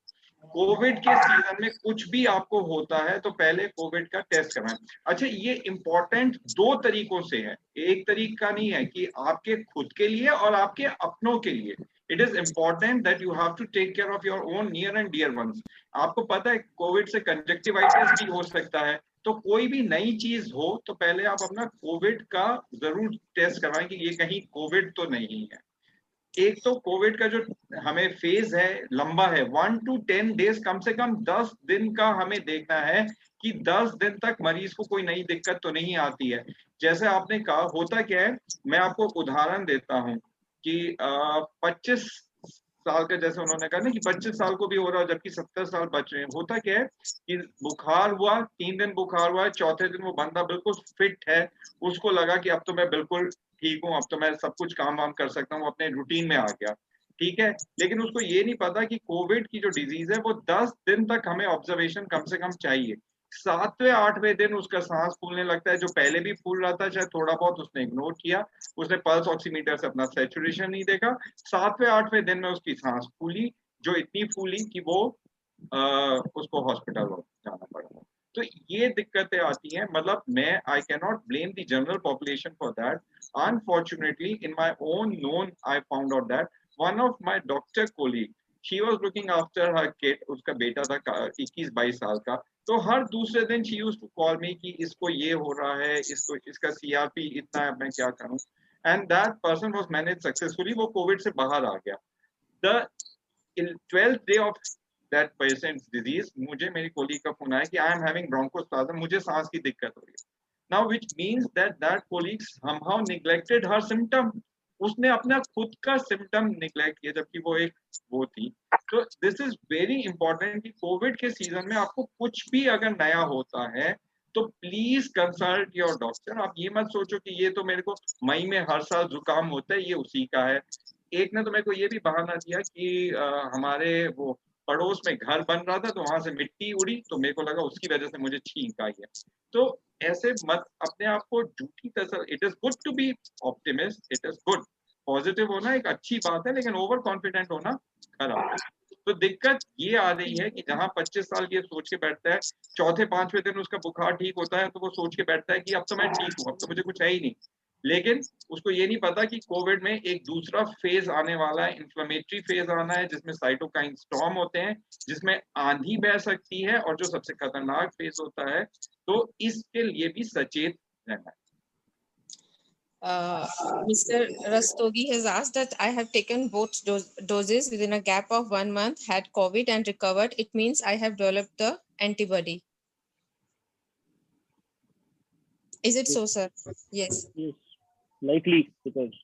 कोविड के सीजन में कुछ भी आपको होता है तो पहले कोविड का टेस्ट करवाएं। अच्छा, ये इंपॉर्टेंट 2 तरीकों से है, एक तरीका नहीं है कि आपके खुद के लिए और आपके अपनों के लिए। It is important that you have to take care of your own near and dear ones. आपको पता है कोविड से कंजक्टिवाइटिस भी हो सकता है, तो कोई भी नई चीज हो तो पहले आप अपना कोविड का जरूर टेस्ट करवाएं कि ये कहीं कोविड तो नहीं है। एक तो कोविड का जो हमें फेज है लंबा है, 1 to 10 डेज, कम से कम 10 दिन का हमें देखना है कि 10 दिन तक मरीज को कोई नई दिक्कत तो नहीं आती है। जैसे आपने कहा, होता क्या है, मैं आपको उदाहरण देता हूं कि 25 साल का, जैसे उन्होंने कहा ना कि 25 साल को भी हो रहा है जबकि 70 साल बच रहे हैं। होता क्या है कि बुखार हुआ, 3 दिन बुखार हुआ है, चौथे दिन वो बंदा बिल्कुल फिट है, उसको लगा कि अब तो मैं बिल्कुल ठीक हूँ, अब तो मैं सब कुछ काम वाम कर सकता हूँ, अपने रूटीन में आ गया, ठीक है। लेकिन उसको ये नहीं पता कि कोविड की जो डिजीज है वो 10 दिन तक हमें ऑब्जर्वेशन कम से कम चाहिए। 7वें 8वें दिन उसका सांस फूलने लगता है, जो पहले भी फूल रहा था शायद थोड़ा बहुत उसने इग्नोर किया, उसने पल्स ऑक्सीमीटर से अपना सैचुरेशन नहीं देखा, 7वें 8वें दिन में उसकी सांस फूली, जो इतनी फूली कि वो उसको हॉस्पिटल जाना पड़ा। तो ये दिक्कतें आती हैं, मतलब मैं I can not blame the general population for that. Unfortunately, in my own known, I found out that one of my doctor colleague, she was looking after her kid, उसका बेटा था 21-22 साल का, तो हर दूसरे दिन she used to call me कि इसको ये हो रहा है, इसको इसका CRP इतना है, मैं क्या करूं। And that person was managed successfully, वो कोविड से बाहर आ गया। The 12th day of that patient's disease, मुझे मेरी कोलीग का फोन आया कि I am having bronchospasm, मुझे सांस की दिक्कत हो रही है। Now, which means that colleague somehow neglected her symptom. उसने अपना खुद का सिम्टम निग्लेक्ट किया जबकि वो एक वो थी। तो दिस इज वेरी इंपॉर्टेंट कि कोविड के सीजन में आपको कुछ भी अगर नया होता है तो प्लीज कंसल्ट योर डॉक्टर। आप ये मत सोचो कि ये तो मेरे को मई में हर साल जुकाम होता है, ये उसी का है। एक ने तो मेरे को ये भी बहाना दिया कि हमारे वो पड़ोस में घर बन रहा था तो वहां से मिट्टी उड़ी तो मेरे को लगा उसकी वजह से मुझे छींक आई है। तो ऐसे मत अपने आप को झूठी तसल्ली। It is good to be optimist, it is good, positive होना एक अच्छी बात है, लेकिन ओवर कॉन्फिडेंट होना खराब है। तो दिक्कत ये आ रही है कि जहां 25 साल ये सोच के बैठता है, चौथे 5वें दिन उसका बुखार ठीक होता है तो वो सोच के बैठता है कि अब तो मैं ठीक हूँ, अब तो मुझे कुछ है ही नहीं। लेकिन उसको ये नहीं पता कि कोविड में एक दूसरा फेज आने वाला है, इन्फ्लेमेटरी फेज आना है, जिसमें साइटोकाइन स्टॉर्म होते हैं, जिसमें आंधी बह सकती है, और जो सबसे खतरनाक फेज होता है। तो इसके लिए भी सचेत रहना है। Mr. Rastogi has asked that I have taken both doses within a gap of 1 month, had COVID and recovered. It means I have developed the antibody. Is it so, sir? Yes. Yes, likely because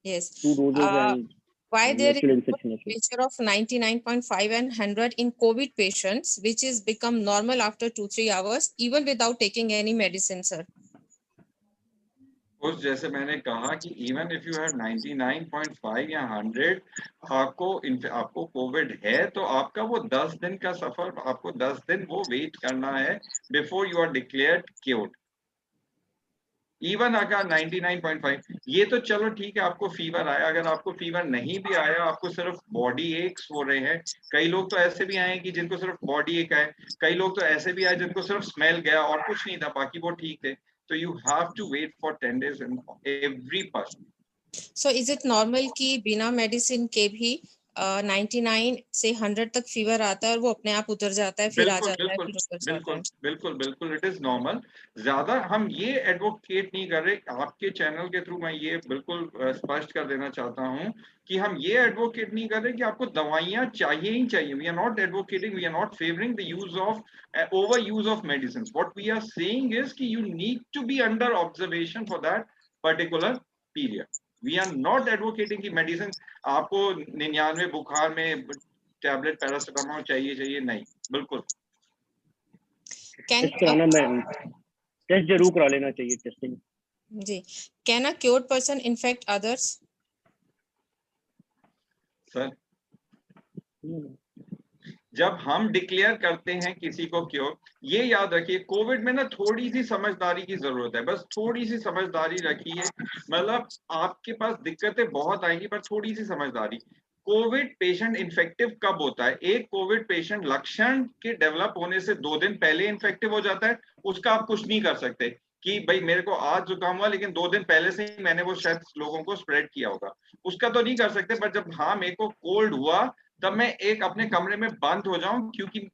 Yes. 2 doses and Why there is natural a infection as well. measure of 99.5 and 100 in COVID patients, which is become normal after 2-3 hours, even without taking any medicine, sir? उस जैसे मैंने कहा कि इवन इफ यू हैव 99.5 या 100, आपको कोविड है तो आपका वो 10 दिन का सफर, आपको 10 दिन वो वेट करना है before you are declared cured. Even अगर 99.5, ये तो चलो ठीक है, आपको फीवर आया, अगर आपको फीवर नहीं भी आया, आपको सिर्फ बॉडी एक्स हो रहे हैं, कई लोग तो ऐसे भी आए कि जिनको सिर्फ बॉडी एक है, कई लोग तो ऐसे भी आए जिनको सिर्फ स्मेल गया और कुछ नहीं था, बाकी वो ठीक थे। तो you have to wait for 10 days in every person. So is it normal कि बिना मेडिसिन के भी 99 से 100 तक फीवर आता है और वो अपने आप उतर जाता है, फिर आ जाता है, फिर उतर जाता है? बिल्कुल इट इज नॉर्मल। ज्यादा हम ये एडवोकेट नहीं कर रहे, आपके चैनल के थ्रू मैं ये बिल्कुल स्पष्ट कर देना चाहता हूँ कि हम ये एडवोकेट नहीं कर रहे कि आपको दवाइयाँ चाहिए ही चाहिए। We are not advocating, we are not favouring the use of over use of medicine. What we are saying is कि you need to be under observation for that particular period. We are not advocating की मेडिसिन आपको 99 बुखार में टैबलेट पैरासिटामोल चाहिए नहीं, बिल्कुल। Can टेस्ट कराना, मैं टेस्ट जरूर करा लेना चाहिए, टेस्टिंग। जी, can a cured person infect others? सर जब हम डिक्लेयर करते हैं किसी को क्योर, ये याद रखिए कोविड में ना थोड़ी सी समझदारी की जरूरत है, बस थोड़ी सी समझदारी रखिए। मतलब आपके पास दिक्कतें बहुत आएंगी पर थोड़ी सी समझदारी। कोविड पेशेंट इन्फेक्टिव कब होता है? एक कोविड पेशेंट लक्षण के डेवलप होने से 2 दिन पहले इन्फेक्टिव हो जाता है, उसका आप कुछ नहीं कर सकते कि भाई मेरे को आज जुकाम हुआ लेकिन 2 दिन पहले से ही मैंने वो शायद लोगों को स्प्रेड किया होगा, उसका तो नहीं कर सकते। पर जब हाँ मेरे को कोल्ड हुआ तब मैं एक अपने कमरे में बंद हो जाऊं, क्योंकि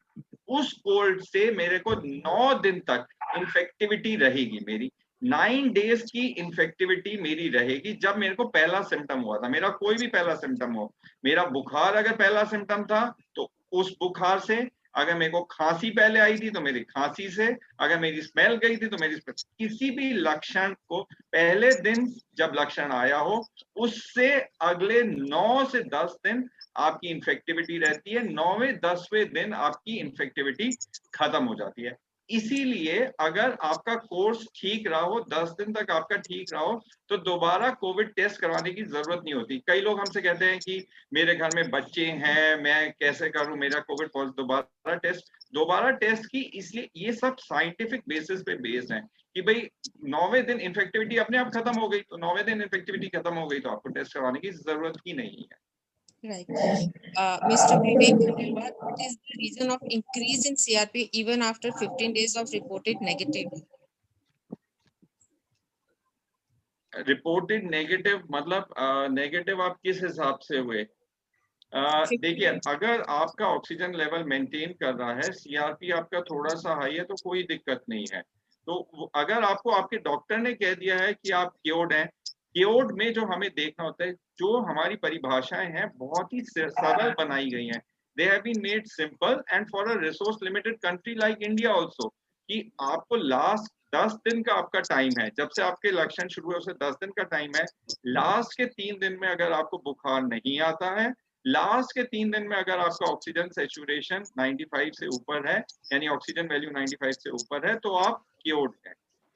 उस कोल्ड से मेरे को 9 दिन तक इन्फेक्टिविटी रहेगी, मेरी 9 डेज की इन्फेक्टिविटी मेरी रहेगी। जब मेरे को पहला सिम्टम हुआ था, मेरा कोई भी पहला सिम्टम हो, मेरा बुखार अगर पहला सिम्टम था तो उस बुखार से, अगर मेरे को खांसी पहले आई थी तो मेरी खांसी से, अगर मेरी स्मेल गई थी तो मेरी स्मेल, किसी भी लक्षण को पहले दिन जब लक्षण आया हो उससे अगले 9 से 10 दिन आपकी इन्फेक्टिविटी रहती है, 9वें 10वें दिन आपकी इन्फेक्टिविटी खत्म हो जाती है। इसीलिए अगर आपका कोर्स ठीक रहा हो, 10 दिन तक आपका ठीक रहा हो, तो दोबारा कोविड टेस्ट करवाने की जरूरत नहीं होती। कई लोग हमसे कहते हैं कि मेरे घर में बच्चे हैं, मैं कैसे करूं मेरा कोविड पॉजिटिव, दोबारा टेस्ट की, इसलिए ये सब साइंटिफिक बेसिस पे बेस्ड है कि भाई 9वें दिन इन्फेक्टिविटी अपने आप खत्म हो गई, तो 9वें दिन इन्फेक्टिविटी खत्म हो गई तो आपको टेस्ट करवाने की जरूरत ही नहीं है। Right. Mr. Vivek Khandelwal, what is the reason of increase in CRP even after 15 days of reported negative? Reported negative मतलब नेगेटिव आप किस हिसाब से हुए? देखिए अगर आपका ऑक्सीजन लेवल मेंटेन कर रहा है, सीआरपी आपका थोड़ा सा हाई है तो कोई दिक्कत नहीं है। तो अगर आपको आपके डॉक्टर ने कह दिया है कि आप क्योर्ड हैं, क्योर्ड में जो हमें देखना होता है, जो हमारी परिभाषाएं हैं बहुत ही सरल बनाई गई हैं, they have been made simple and for a resource limited country like India also, कि आपको लास्ट 10 दिन का आपका टाइम है, जब से आपके लक्षण शुरू हुए उससे 10 दिन का टाइम है। लास्ट के 3 दिन में अगर आपको बुखार नहीं आता है, लास्ट के 3 दिन में अगर आपका ऑक्सीजन सैचुरेशन 95 से ऊपर है, यानी ऑक्सीजन वैल्यू 95 से ऊपर है, तो आप क्योर्ड हैं।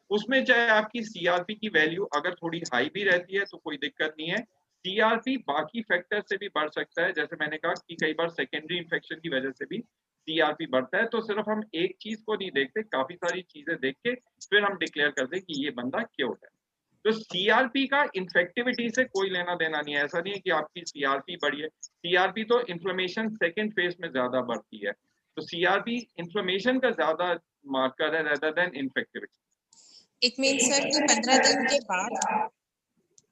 उसमें चाहे आपकी सीआरपी की वैल्यू अगर थोड़ी हाई भी रहती है तो कोई दिक्कत नहीं है। सीआरपी बाकी फैक्टर से भी बढ़ सकता है, जैसे मैंने कहा कि कई बार सेकेंडरी इन्फेक्शन की वजह से भी सीआरपी बढ़ता है। तो सिर्फ हम एक चीज को नहीं देखते, काफी सारी चीजें देख के फिर हम डिक्लेयर करते हैं कि ये बंदा क्योर्ड है। तो सीआरपी का इन्फेक्टिविटी से कोई लेना देना नहीं है। ऐसा नहीं है कि आपकी सीआरपी बढ़ी है, सीआरपी तो इन्फ्लेमेशन सेकेंड फेज में ज्यादा बढ़ती है, तो सीआरपी इन्फ्लेमेशन का ज्यादा मार्कर है rather than infectivity. It means sir कि 15 दिन के बाद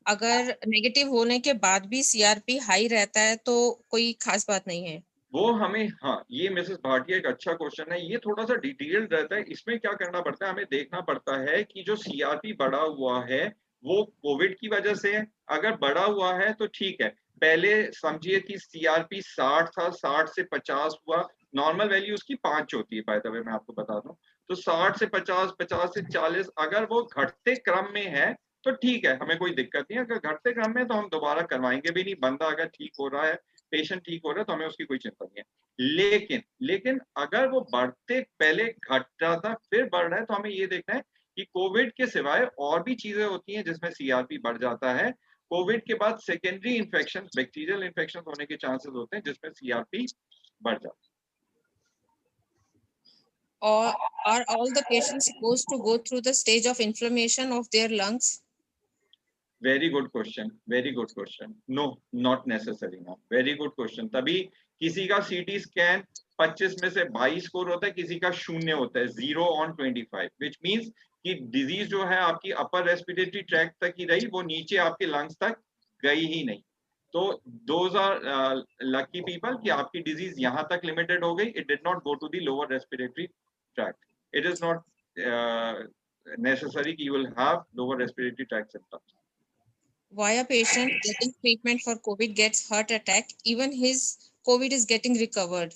अगर नेगेटिव होने के बाद भी सीआरपी हाई रहता है तो कोई खास बात नहीं है। वो हमें, हाँ ये मिसेस भाटिया एक अच्छा क्वेश्चन है, ये थोड़ा सा डिटेल्ड रहता है। इसमें क्या करना पड़ता है, हमें देखना पड़ता है कि जो सीआरपी बढ़ा हुआ है वो कोविड की वजह से है। अगर बढ़ा हुआ है तो ठीक है, पहले समझिए कि सीआरपी 60 था, 60 से 50 हुआ, नॉर्मल वैल्यू उसकी 5 होती है बाय द वे मैं आपको बता दूं, तो 60 से 50, 50 से 40 अगर वो घटते क्रम में है तो ठीक है, हमें कोई दिक्कत नहीं है। अगर घटते क्रम में तो हम दोबारा करवाएंगे भी नहीं, बंदा अगर ठीक हो रहा है, पेशेंट ठीक हो रहा है, तो हमें उसकी कोई चिंता नहीं है। लेकिन अगर वो बढ़ते पहले घट रहा था फिर बढ़ रहा है, तो हमें ये देखना है कि कोविड के सिवाय और भी चीजें होती हैं जिसमें सीआरपी बढ़ जाता है। कोविड के बाद सेकेंडरी इन्फेक्शन, बैक्टीरियल इन्फेक्शन होने के चांसेस होते हैं जिसमें सीआरपी बढ़ जाता है। Or are all the patients supposed to go through the stage of inflammation of their lungs? Very good question, very good question. No, not necessary. No, very good question. तभी किसी का सीटी स्कैन 25 में से 22 स्कोर होता है, किसी का 0 होता है, 0 on 25, विच मीन्स कि डिजीज जो है आपकी अपर रेस्पिरेटरी ट्रैक्ट तक ही रही, वो नीचे आपके लंग्स तक गई ही नहीं। तो दोज आर लकी पीपल कि आपकी डिजीज यहाँ तक लिमिटेड हो गई, it did not go to the lower respiratory tract. It is not necessary you will have lower respiratory tract symptoms. Why a patient getting treatment for COVID gets heart attack, even his COVID is getting recovered?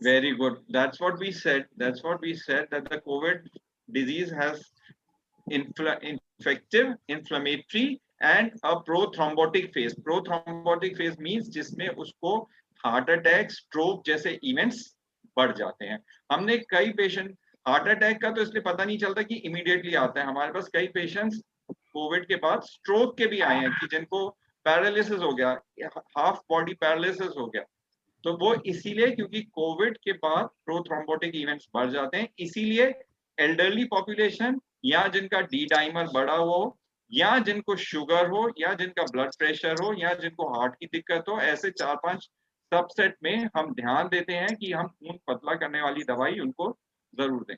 Very good. That's what we said. That's what we said, that the COVID disease has infective, inflammatory and a prothrombotic phase. Prothrombotic phase means जिसमें उसको हार्ट अटैक, स्ट्रोक जैसे इवेंट्स बढ़ जाते हैं। हमने कई पेशेंट, हार्ट अटैक का तो इसलिए पता नहीं चलता कि इमीडिएटली आता है, हमारे पास कई पेशेंट्स कोविड के बाद स्ट्रोक के भी आए हैं कि जिनको पैरालिसिस हो गया, हाफ बॉडी पैरालिसिस हो गया। तो वो इसीलिए क्योंकि कोविड के बाद प्रोथ्रोम्बोटिक इवेंट्स बढ़ जाते हैं, इसीलिए एल्डरली पॉपुलेशन या जिनका डी डाइमर बढ़ा हो या जिनको शुगर हो या जिनका ब्लड प्रेशर हो या जिनको हार्ट की दिक्कत हो, ऐसे 4-5 सबसेट में हम ध्यान देते हैं कि हम खून पतला करने वाली दवाई उनको जरूर दें।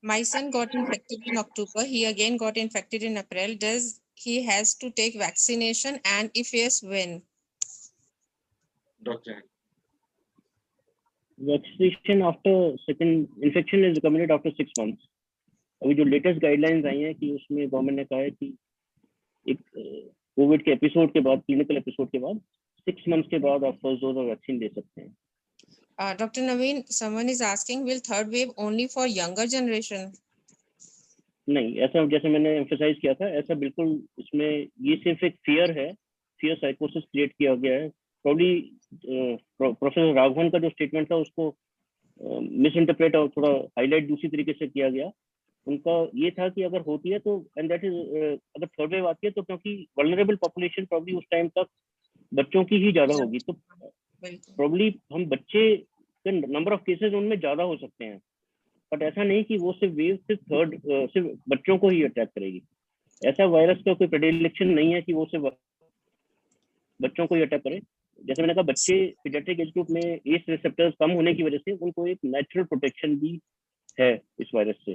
My son got infected in October. He again got infected in April. Does he has to take vaccination, and if yes, when? Doctor vaccination after second infection is recommended after 6 months। अभी जो लेटेस्ट गाइडलाइंस आई हैं कि उसमें गवर्नमेंट ने कहा है कि एक कोविड के एपिसोड के बाद, क्लिनिकल एपिसोड के बाद 6 months के बाद आप फर्स्ट डोज ऑफ वैक्सीन ले सकते हैं। Dr. Naveen, someone is asking, will third wave only for younger generation? नहीं, ऐसा जैसे मैंने एम्फसाइज किया था, ऐसा बिल्कुल इसमें ये सिर्फ एक फियर है, फियर साइकोसिस क्रिएट किया गया है। प्रॉब्ली प्रोफेसर राघवन का जो स्टेटमेंट था उसको मिस इंटरप्रेट और थोड़ा हाईलाइट दूसरी तरीके से किया गया। उनका ये था कि अगर होती है तो एंड दैट इज अगर थर्ड वेव आती है तो क्योंकि वल्नरेबल पॉपुलेशन प्रॉब्ली उस टाइम तक बच्चों की ही ज्यादा होगी, तो प्रॉब्ली हम बच्चे के नंबर ऑफ केसेस उनमें ज्यादा हो सकते हैं, बट ऐसा नहीं कि वो सिर्फ वेव सिर्फ बच्चों को ही अटैक करेगी। ऐसा वायरस का कोई प्रेडिलेक्शन नहीं है कि वो सिर्फ बच्चों को ही अटैक करे। जैसे मैंने कहा, बच्चे पीडियाट्रिक एज ग्रुप में एस रिसेप्टर्स कम होने की वजह से उनको एक नेचुरल प्रोटेक्शन भी है इस वायरस से,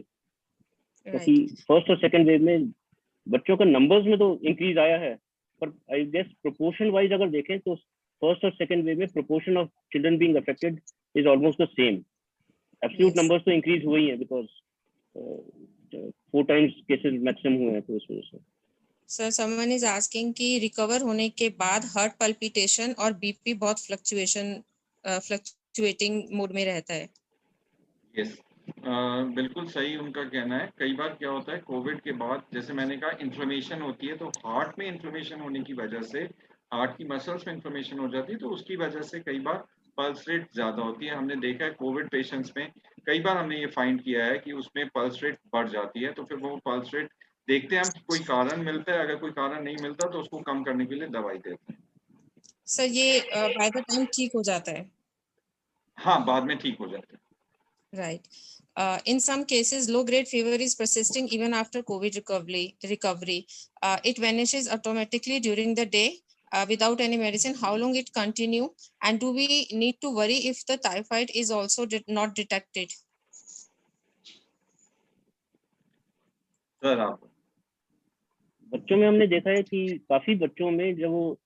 क्योंकि फर्स्ट और सेकंड वेव में बच्चों का नंबर्स में तो इंक्रीज आया है, पर आई गेस प्रोपोर्शन वाइज अगर देखें तो फर्स्ट और सेकंड वेव में proportion of children being affected is almost the same. Absolute numbers तो इंक्रीज हुए ही हैं बिकॉज 4 times केसेस मैक्सिमम हुए हैं, तो इस वजह से। सर, someone is asking कि रिकवर होने के बाद हार्ट पल्पिटेशन और बीपी बहुत फ्लक्चुएटिंग मोड में रहता है। यस, बिल्कुल सही उनका कहना है। कई बार क्या होता है कोविड के बाद, जैसे मैंने कहा, इन्फ्लेमेशन होती है, तो हार्ट में इन्फ्लेमेशन होने की वजह से हार्ट की मसल्स में इन्फ्लेमेशन हो जाती है, तो उसकी वजह से कई बार पल्स रेट ज्यादा होती है। हमने देखा है कोविड पेशेंट्स में कई बार हमने ये फाइंड किया है कि उसमें पल्स रेट बढ़ जाती है, तो फिर वो पल्स रेट देखते हैं हम, कोई कारण मिलता है, अगर कोई कारण नहीं मिलता तो उसको कम करने के लिए दवाई देते हैं। सर, ये बाय द टाइम ठीक हो जाता है? हाँ, बाद में ठीक हो जाता है। Right. In some cases, low-grade fever is persisting even after COVID recovery. It vanishes automatically during the day without any medicine. How long it continue? And do we need to worry if the typhoid is also not detected? Sir, आप बच्चों में हमने देखा है कि काफी बच्चों में जब वो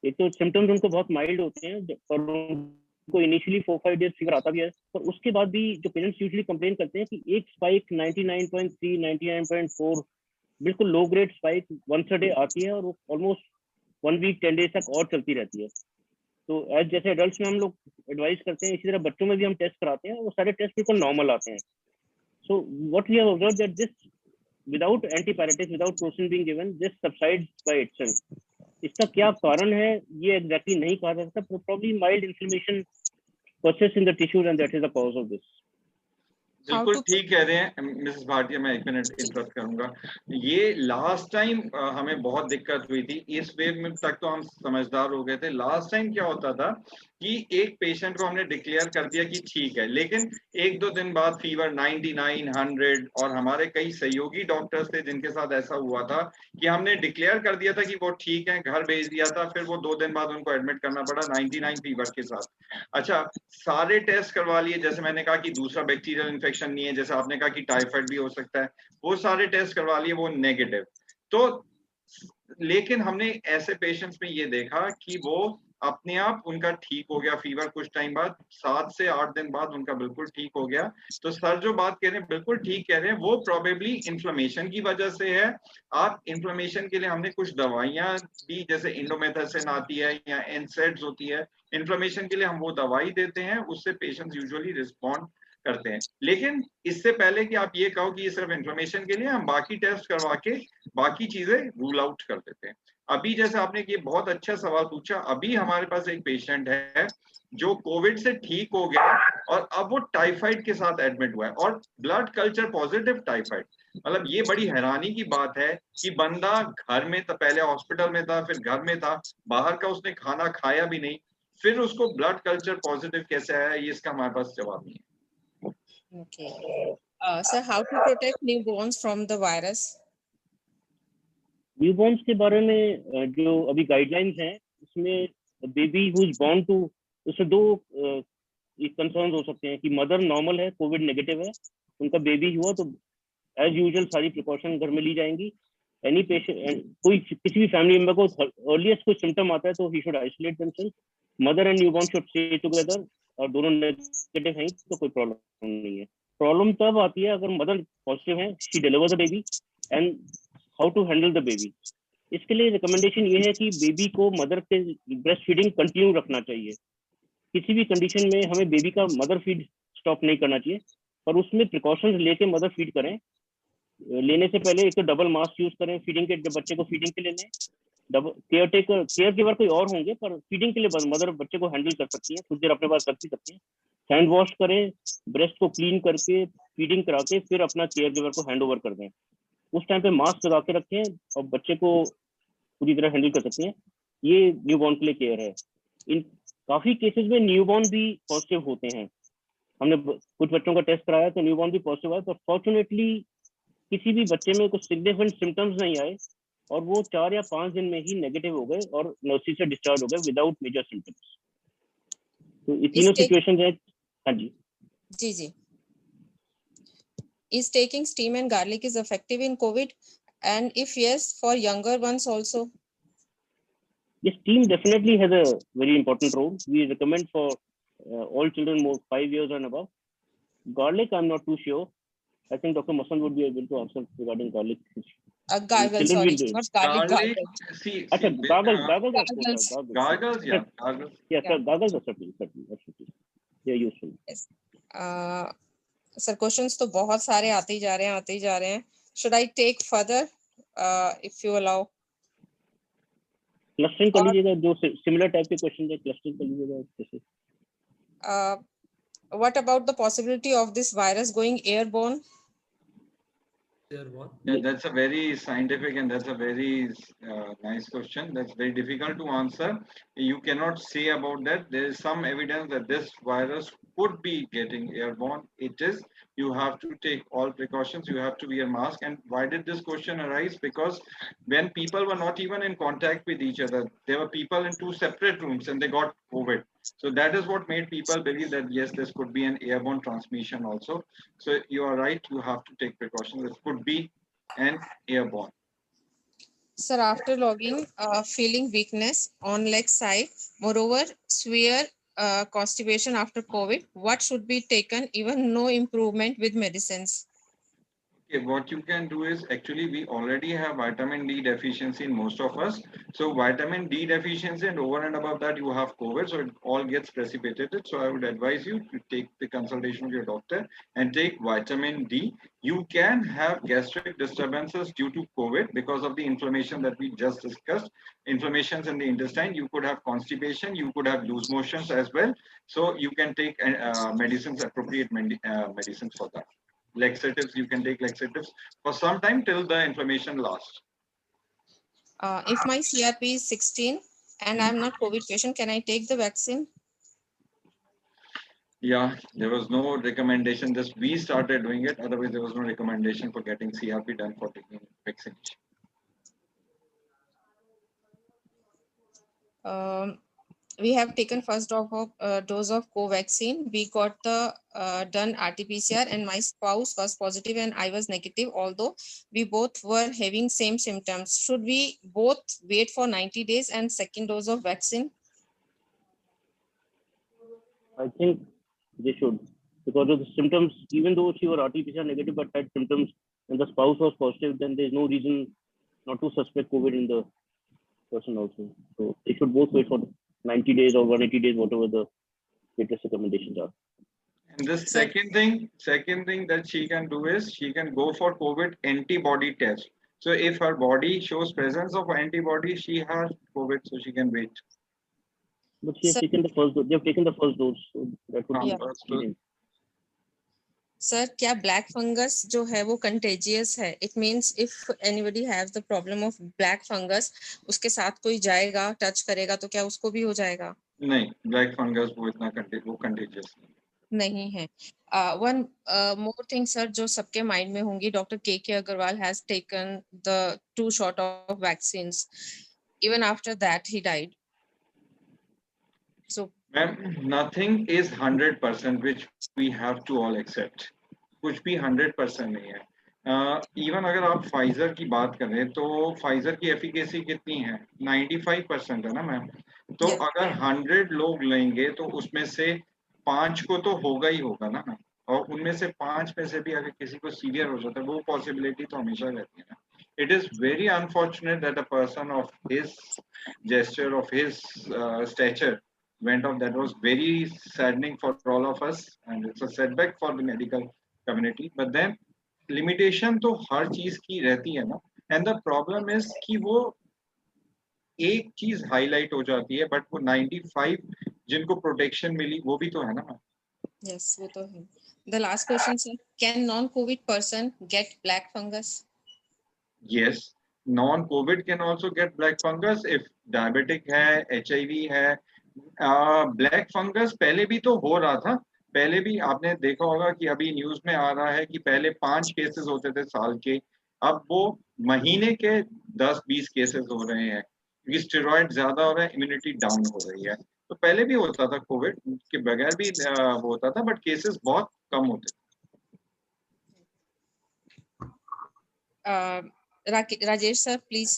एक तो सिम्टम्स उनको बहुत माइल्ड होते हैं और उनको इनिशियली 4-5 days फीवर आता भी है, पर उसके बाद भी जो पेरेंट्स यूजुअली कंप्लेन करते हैं कि एक स्पाइक 99.3 99.4 बिल्कुल low grade spike once a day आती है और वो ऑलमोस्ट 1 week 10 days तक और चलती रहती है। तो एज जैसे एडल्ट्स में हम लोग एडवाइस करते हैं, इसी तरह बच्चों में भी हम टेस्ट कराते हैं, वो सारे टेस्ट बिल्कुल नॉर्मल आते हैं। So what we have observed that this without antipyretics, without crocin being given, this subsides by itself. इसका क्या कारण है ये exactly नहीं कहा जा सकता, probably mild inflammation persists in the tissues and that is the cause of this. बिल्कुल ठीक कह रहे हैं मिसेस भाटिया। मैं 1 मिनट इंटरप्ट करूंगा। ये लास्ट टाइम हमें बहुत दिक्कत हुई थी, इस वेव में तक तो हम समझदार हो गए थे। लास्ट टाइम क्या होता था कि एक पेशेंट को हमने डिक्लेयर कर दिया कि ठीक है, लेकिन 1-2 दिन बाद फीवर 99, 100, और हमारे कई सहयोगी डॉक्टर्स थे जिनके साथ ऐसा हुआ था कि हमने डिक्लेयर कर दिया था कि वो ठीक है, घर भेज दिया था, फिर वो 2 दिन बाद उनको एडमिट करना पड़ा 99 फीवर के साथ। अच्छा, सारे टेस्ट करवा लिए, जैसे मैंने कहा कि दूसरा बैक्टीरियल इन्फेक्शन नहीं है, जैसे आपने कहा कि टाइफाइड भी हो सकता है, वो सारे टेस्ट करवा लिए, वो नेगेटिव। तो लेकिन हमने ऐसे पेशेंट्स में ये देखा कि वो अपने आप उनका ठीक हो गया फीवर, कुछ टाइम बाद 7 से 8 दिन बाद उनका बिल्कुल ठीक हो गया। तो सर जो बात कह रहे हैं बिल्कुल ठीक कह रहे हैं, वो प्रोबेबली इन्फ्लेमेशन की वजह से है। आप इन्फ्लेमेशन के लिए हमने कुछ दवाइयां दी, जैसे इंडोमेथासिन आती है या एनसेड्स होती है, इन्फ्लेमेशन के लिए हम वो दवाई देते हैं, उससे पेशेंट्स यूजुअली रिस्पॉन्ड करते हैं। लेकिन इससे पहले कि आप ये कहो कि ये सिर्फ इन्फ्लेमेशन के लिए, हम बाकी टेस्ट करवा के बाकी चीजें रूल आउट कर देते हैं। अभी जैसे आपने ये बहुत अच्छा सवाल पूछा, अभी हमारे पास एक पेशेंट है जो कोविड से ठीक हो गया और अब वो टाइफाइड के साथ एडमिट हुआ है और ब्लड कल्चर पॉजिटिव टाइफाइड। मतलब ये बड़ी हैरानी की बात है कि बंदा घर में था, पहले हॉस्पिटल में था, फिर घर में था, बाहर का उसने खाना खाया भी नहीं, फिर उसको ब्लड कल्चर पॉजिटिव कैसे आया, ये इसका हमारे पास जवाब नहीं है। Okay. Sir, how to protect newborns from the virus? Newborns के बारे में जो अभी गाइडलाइंस हैं उसमें baby who is born to, उसमें दो कंसर्न हो सकते हैं कि मदर नॉर्मल है, कोविड नेगेटिव है, उनका बेबी हुआ तो एज यूजुअल सारी प्रिकॉशन घर में ली जाएंगी। एनी पेशेंट, कोई किसी भी फैमिली मेंबर को अर्लीस्ट कोई सिम्टम आता है तो he should isolate themselves. Mother and newborn should stay together, और दोनों नेगेटिव हैं तो कोई प्रॉब्लम नहीं है। प्रॉब्लम तब आती है अगर मदर पॉजिटिव है, she deliver the baby, and how to handle the baby. इसके लिए रिकमेंडेशन ये है कि बेबी को मदर के ब्रेस्ट फीडिंग कंटिन्यू रखना चाहिए। किसी भी कंडीशन में हमें बेबी का मदर फीड स्टॉप नहीं करना चाहिए, पर उसमें प्रिकॉशंस लेके मदर फीड करें। लेने से पहले एक तो डबल मास्क यूज करें फीडिंग के, जब बच्चे को फीडिंग के लिए लें। डबल केयर गिवर कोई और होंगे, पर फीडिंग के लिए मदर बच्चे को हैंडल कर सकती है, कुछ देर अपने पास रख भी सकती है। हैंड वॉश करें, ब्रेस्ट को क्लीन करके फीडिंग करा के फिर अपना केयर गिवर को हैंड ओवर कर दें। उस टाइम पे मास्क लगा के रखें और बच्चे को पूरी तरह हैंडल कर सकते हैं। ये न्यूबॉर्न के लिए केयर है। इन काफी केसेस में न्यूबॉर्न भी पॉजिटिव होते हैं। हमने कुछ बच्चों का टेस्ट कराया तो न्यूबॉर्न भी पॉजिटिव आया, पर फॉर्चुनेटली किसी भी बच्चे में कुछ सिग्निफिकेंट सिम्टम्स नहीं आए और वो 4 या 5 दिन में ही नेगेटिव हो गए और नर्सरी से डिस्चार्ज हो गए विदाउट मेजर सिम्टम्स। तो ये तीनों सिचुएशन है। हाँ जी जी जी। Is taking steam and garlic is effective in COVID? And if yes, for younger ones also? Yes, steam definitely has a very important role. We recommend for all children more 5 years and above. Garlic, I'm not too sure. I think Dr. Masand would be able to answer regarding garlic. Gargle, sorry, not garlic, Garlic, gargle. see, gargles, gargles, yeah, gargles. Yes, sir, gargles are certainly. They are useful. Yes. Sir, questions तो बहुत सारे आते ही जा रहे हैं. Should I take further, if you allow? Clustering कर लीजिएगा, जो similar type के questions है, clustering कर लीजिएगा. What about the possibility of this virus going airborne? Yeah, that's a very scientific and that's a very nice question. That's very difficult to answer. You cannot say about that. There is some evidence that this virus could be getting airborne. It is. You have to take all precautions. You have to wear a mask. And why did this question arise? Because when people were not even in contact with each other, there were people in 2 separate rooms and they got COVID. So that is what made people believe that yes, this could be an airborne transmission also. So you are right. You have to take precautions. This could be an airborne. Sir, after logging, feeling weakness on leg side, moreover, severe constipation after COVID, what should be taken? Even no improvement with medicines. Okay, what you can do is actually we already have vitamin D deficiency in most of us. So vitamin D deficiency and over and above that you have COVID, so it all gets precipitated. So I would advise you to take the consultation with your doctor and take vitamin D. You can have gastric disturbances due to COVID because of the inflammation that we just discussed. Inflammations in the intestine, you could have constipation, you could have loose motions as well. So you can take medicines, appropriate medicines for that. Laxatives, you can take laxatives for some time till the inflammation lasts. If my CRP is 16 and I'm not COVID patient, can I take the vaccine? Yeah, there was no recommendation. Just we started doing it. Otherwise, there was no recommendation for getting CRP done for taking vaccination. We have taken first dose of Covaxin. We got the done RT-PCR and my spouse was positive and I was negative, although we both were having same symptoms. Should we both wait for 90 days and second dose of vaccine? I think they should, because of the symptoms. Even though she was RT-PCR negative but had symptoms and the spouse was positive, then there's no reason not to suspect COVID in the person also. So they should both wait for 90 days or 180 days, whatever the latest recommendations are. And the second thing that she can do is she can go for COVID antibody test. So if her body shows presence of antibody, she has COVID, so she can wait. But she has Sir- taken the first dose. They have taken the first dose, so that would Yeah. be First dose. easy. Sir क्या ब्लैक फंगस जो है वो कंटेजियस है? It means if anybody have the problem of black fungus, उसके साथ कोई जाएगा, टच करेगा तो क्या उसको भी हो जाएगा? नहीं, ब्लैक फंगस वो इतना कंटेजियस नहीं है। वन मोर थिंग सर जो सबके माइंड में होंगी, doctor K Aggarwal has taken the 2 shot of vaccines, even after that he died. So ma'am, nothing is 100% which we have to all accept. कुछ भी 100% नहीं है। इवन अगर आप फाइजर की बात करें तो फाइजर की एफिकेसी कितनी है? 95% है ना मैम। तो Yeah. अगर 100 लोग लेंगे तो उसमें से 5 को तो होगा ही होगा ना मैम, और उनमें से 5 में से भी अगर किसी को सीवियर हो जाता है, वो पॉसिबिलिटी तो हमेशा रहती है ना। It is very unfortunate that a person of his gesture, of his stature went off. That was very saddening for all of us, and it's a setback for the medical community. But then limitation तो हर चीज की रहती है ना, and the problem is कि वो एक चीज हाईलाइट हो जाती है, बट वो 95 जिनको प्रोटेक्शन मिली वो भी तो है ना। yes, वो तो है। The last question sir, can non-COVID person get black fungus? Yes, non-COVID can also get black fungus if diabetic है, HIV है। ब्लैक फंगस पहले भी तो हो रहा था, पहले भी आपने देखा होगा कि अभी न्यूज में आ रहा है कि पहले 5 केसेस होते थे साल के, अब वो महीने के 10-20 केसेस हो रहे हैं, क्योंकि स्टेरॉइड ज्यादा हो रहा है, इम्यूनिटी डाउन हो रही है। तो पहले भी होता था, कोविड के बगैर भी होता था, बट केसेस बहुत कम होते थे। Rajesh sir, please.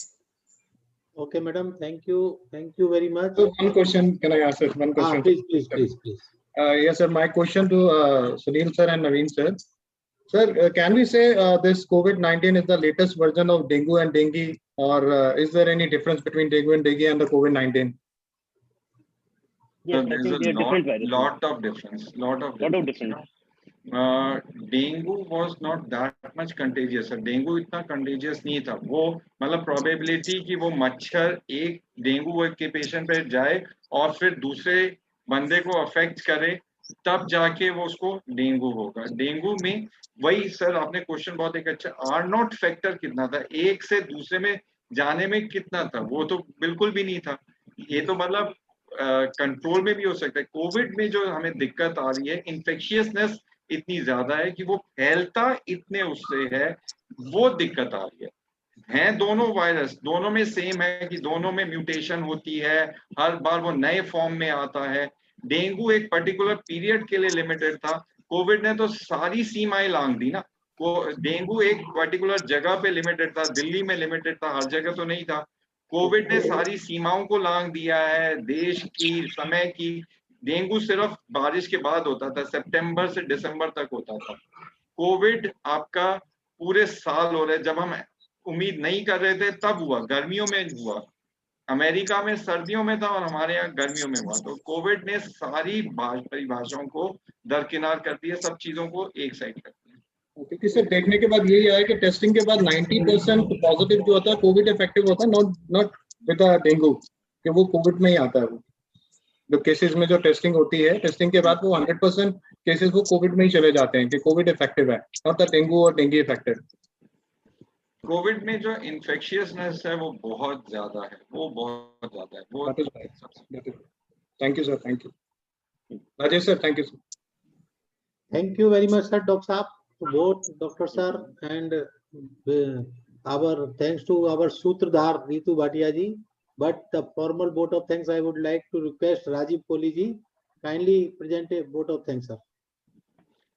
Okay, madam, thank you very much. So one question, can I ask it? One question. Please. Yes, sir. My question to Sunil sir and Naveen sir. Sir, can we say this COVID-19 is the latest version of dengue and dengue, or is there any difference between dengue and dengue and the COVID-19? Yes, I there's think they are different viruses. lot of difference. Dengue was not that much contagious है, डेंगू इतना कंटेजियस नहीं था। वो मतलब प्रोबेबिलिटी कि वो मच्छर एक डेंगू के पेशेंट पे जाए और फिर दूसरे बंदे को अफेक्ट करे, तब जाके वो उसको डेंगू होगा। डेंगू में वही सर आपने क्वेश्चन बहुत एक अच्छा, आर नॉट फैक्टर कितना था, एक से दूसरे में जाने में कितना था, वो तो बिल्कुल भी नहीं था। ये तो मतलब कंट्रोल में भी हो सकता है। कोविड में जो हमें दिक्कत आ रही है, इन्फेक्शियसनेस इतनी ज्यादा है कि वो फैलता इतने उससे है, वो दिक्कत आ रही है दोनों वायरस, दोनों में सेम है कि दोनों में म्यूटेशन होती है, हर बार वो नए फॉर्म में आता है। डेंगू एक पर्टिकुलर पीरियड के लिए लिमिटेड था, कोविड ने तो सारी सीमाएं लांघ दी ना। वो डेंगू एक पर्टिकुलर जगह पे लिमिटेड था, दिल्ली में लिमिटेड था, हर जगह तो नहीं था। कोविड ने सारी सीमाओं को लांघ दिया है, देश की, समय की। डेंगू सिर्फ बारिश के बाद होता था, सितंबर से दिसंबर तक होता था। कोविड आपका पूरे साल हो रहे, जब हम उम्मीद नहीं कर रहे थे तब हुआ, गर्मियों में हुआ। अमेरिका में सर्दियों में था और हमारे यहाँ गर्मियों में हुआ। तो कोविड ने सारी परिभाषाओं को दरकिनार कर दिया, सब चीजों को एक साइड कर दिया। क्योंकि सर देखने के बाद यही आया कि टेस्टिंग के बाद 90% पॉजिटिव जो होता है कोविड इफेक्टिव होता है, नॉट विद डेंगू, कि वो कोविड में ही आता है। वो जो केसेस में जो टेस्टिंग होती है, टेस्टिंग के बाद वो 100% केसेस वो कोविड में ही चले जाते हैं कि कोविड इफेक्टिव है, नॉट द डेंगू और डेंगू इफेक्टिव। कोविड में जो इन्फेक्शियसनेस है वो बहुत ज्यादा है, वो बहुत ज्यादा है वो। Thank you sir, thank you Rajesh sir, thank you sir. Thank you very much, sir, Dr. Saab, to both Dr. Sir, and our thanks to our Sutradhar Ritu Bhatia ji. But the formal vote of thanks I would like to request Rajiv Kohli ji kindly present a vote of thanks, sir.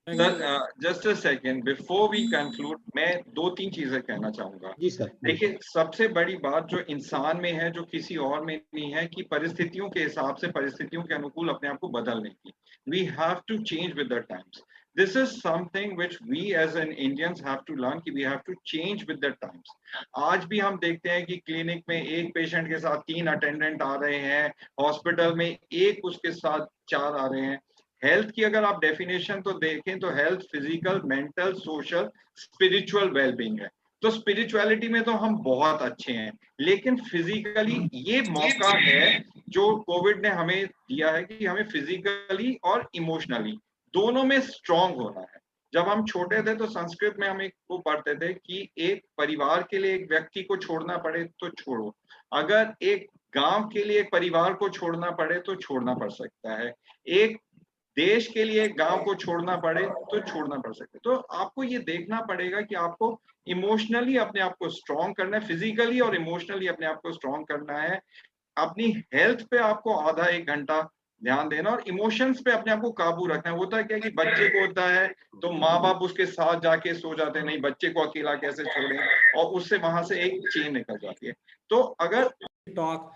Just a second before we conclude, मैं 2-3 चीजें कहना चाहूंगा। जी सर। देखिए, सबसे बड़ी बात जो इंसान में है, जो किसी और में नहीं है, कि परिस्थितियों के हिसाब से, परिस्थितियों के अनुकूल अपने आप को बदलने की, we have to change with the times. This is something which we as an Indians have to learn, कि we have to change with the times. आज भी हम देखते हैं कि क्लिनिक में एक पेशेंट के साथ 3 अटेंडेंट आ रहे हैं, हॉस्पिटल में एक उसके साथ 4 आ रहे हैं। हेल्थ की अगर आप डेफिनेशन तो देखें तो health physical, mental, social, spiritual wellbeing है। तो स्पिरिचुअलिटी में तो हम बहुत अच्छे हैं, लेकिन फिजिकली ये मौका है जो कोविड ने हमें दिया है कि हमें फिजिकली और इमोशनली दोनों में स्ट्रांग होना है। जब हम छोटे थे तो संस्कृत में हम एक वो पढ़ते थे कि एक परिवार के लिए एक व्यक्ति को छोड़ना पड़े तो छोड़ो, अगर एक गांव के लिए एक परिवार को छोड़ना पड़े तो छोड़ना पड़ सकता है, एक देश के लिए एक गांव को छोड़ना पड़े तो छोड़ना पड़ सकता है। तो आपको ये देखना पड़ेगा कि आपको इमोशनली अपने आप को स्ट्रांग करना है, फिजिकली और इमोशनली अपने आप को स्ट्रांग करना है। अपनी हेल्थ पे आपको आधा एक घंटा ध्यान देना और इमोशंस पे अपने आप को काबू रखना है। होता क्या है कि बच्चे को होता है तो माँ बाप उसके साथ जाके सो जाते हैं, नहीं बच्चे को अकेला कैसे छोड़ें, और उससे वहां से एक चेन निकल जाती है। तो अगर टॉक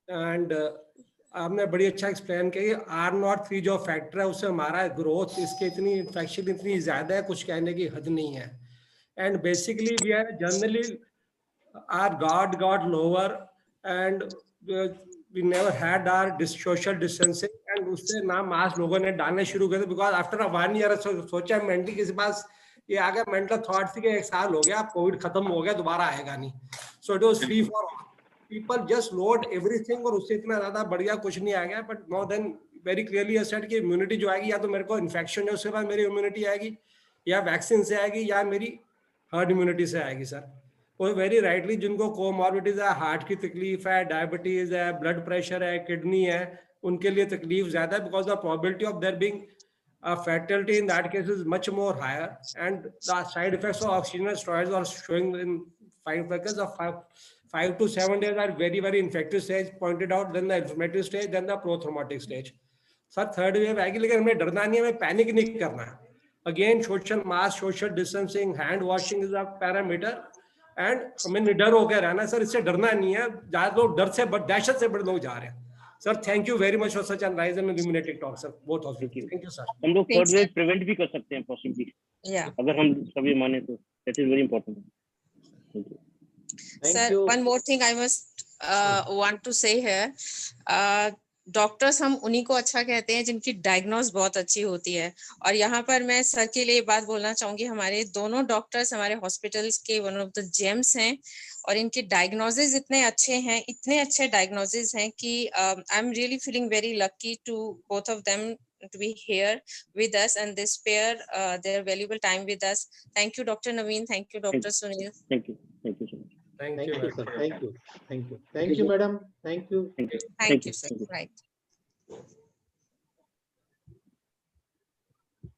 एंड आपने बड़ी अच्छा एक्सप्लेन किया। R03 जो फैक्टर है उससे हमारा ग्रोथ, इसके इतनी इन्फेक्शन इतनी ज्यादा है, कुछ कहने की हद नहीं है। And basically we are generally our guard got lower and we never had our social distancing and उससे ना मास्क लोगों ने डालने शुरू कर दिए बिकॉज आफ्टर 1 ईयर सोचा मेंटली किसी पास ये आ गया मेंटल थॉट थी कि 1 साल हो गया कोविड खत्म हो गया दोबारा आएगा नहीं। So it was free for all, people just load everything और उससे इतना ज्यादा बढ़िया कुछ नहीं आ गया। But now then very clearly I said कि इम्यूनिटी जो आएगी या तो मेरे को इन्फेक्शन है उसके बाद मेरी इम्यूनिटी आएगी, या वैक्सीन से आएगी, या मेरी हर्ड इम्यूनिटी से आएगी सर। और वेरी राइटली जिनको कोमॉर्बिडिटीज है, हार्ट की तकलीफ है, डायबिटीज है, ब्लड प्रेशर है, किडनी है, उनके लिए तकलीफ ज्यादा है because the probability of their being a fatality in that case is much more higher and the side effects of oxygen steroids are showing in 5 to 7 days are very infective stage pointed out, then the inflammatory stage, then the prothrombotic stage. Sir third wave आएगी लेकिन हमें डरना नहीं है, हमें पैनिक नहीं करना है। Again social mask, social distancing, hand washing is a parameter and हमें निडर होकर रहना सर, इससे डरना नहीं है। ज्यादा लोग डर से दहशत से बड़े लोग जा रहे हैं। Sir thank you very much for such an rise and illuminating talk sir, both of you. Thank you sir. हम लोग थर्ड वेव प्रिवेंट भी कर सकते हैं पॉसिबली, अगर हम सभी माने तो। That is very important. Thank you Sir, one more thing I must want to say here. Doctors हम उन्हीं को अच्छा कहते हैं जिनकी डायग्नोस बहुत अच्छी होती है, और यहाँ पर मैं सर के लिए बात बोलना चाहूंगी। हमारे दोनों डॉक्टर्स हमारे हॉस्पिटल्स के वन ऑफ द जेम्स हैं, और इनके डायग्नोसिस इतने अच्छे हैं, इतने अच्छे डायग्नोसिस हैं कि I am really feeling very lucky to both of them to be here with us and they spare their valuable time with us. Thank you Dr. Naveen, thank you Dr. Sunil. Thank you so much. Thank you sir, thank you madam, thank you. Thank you sir. Right.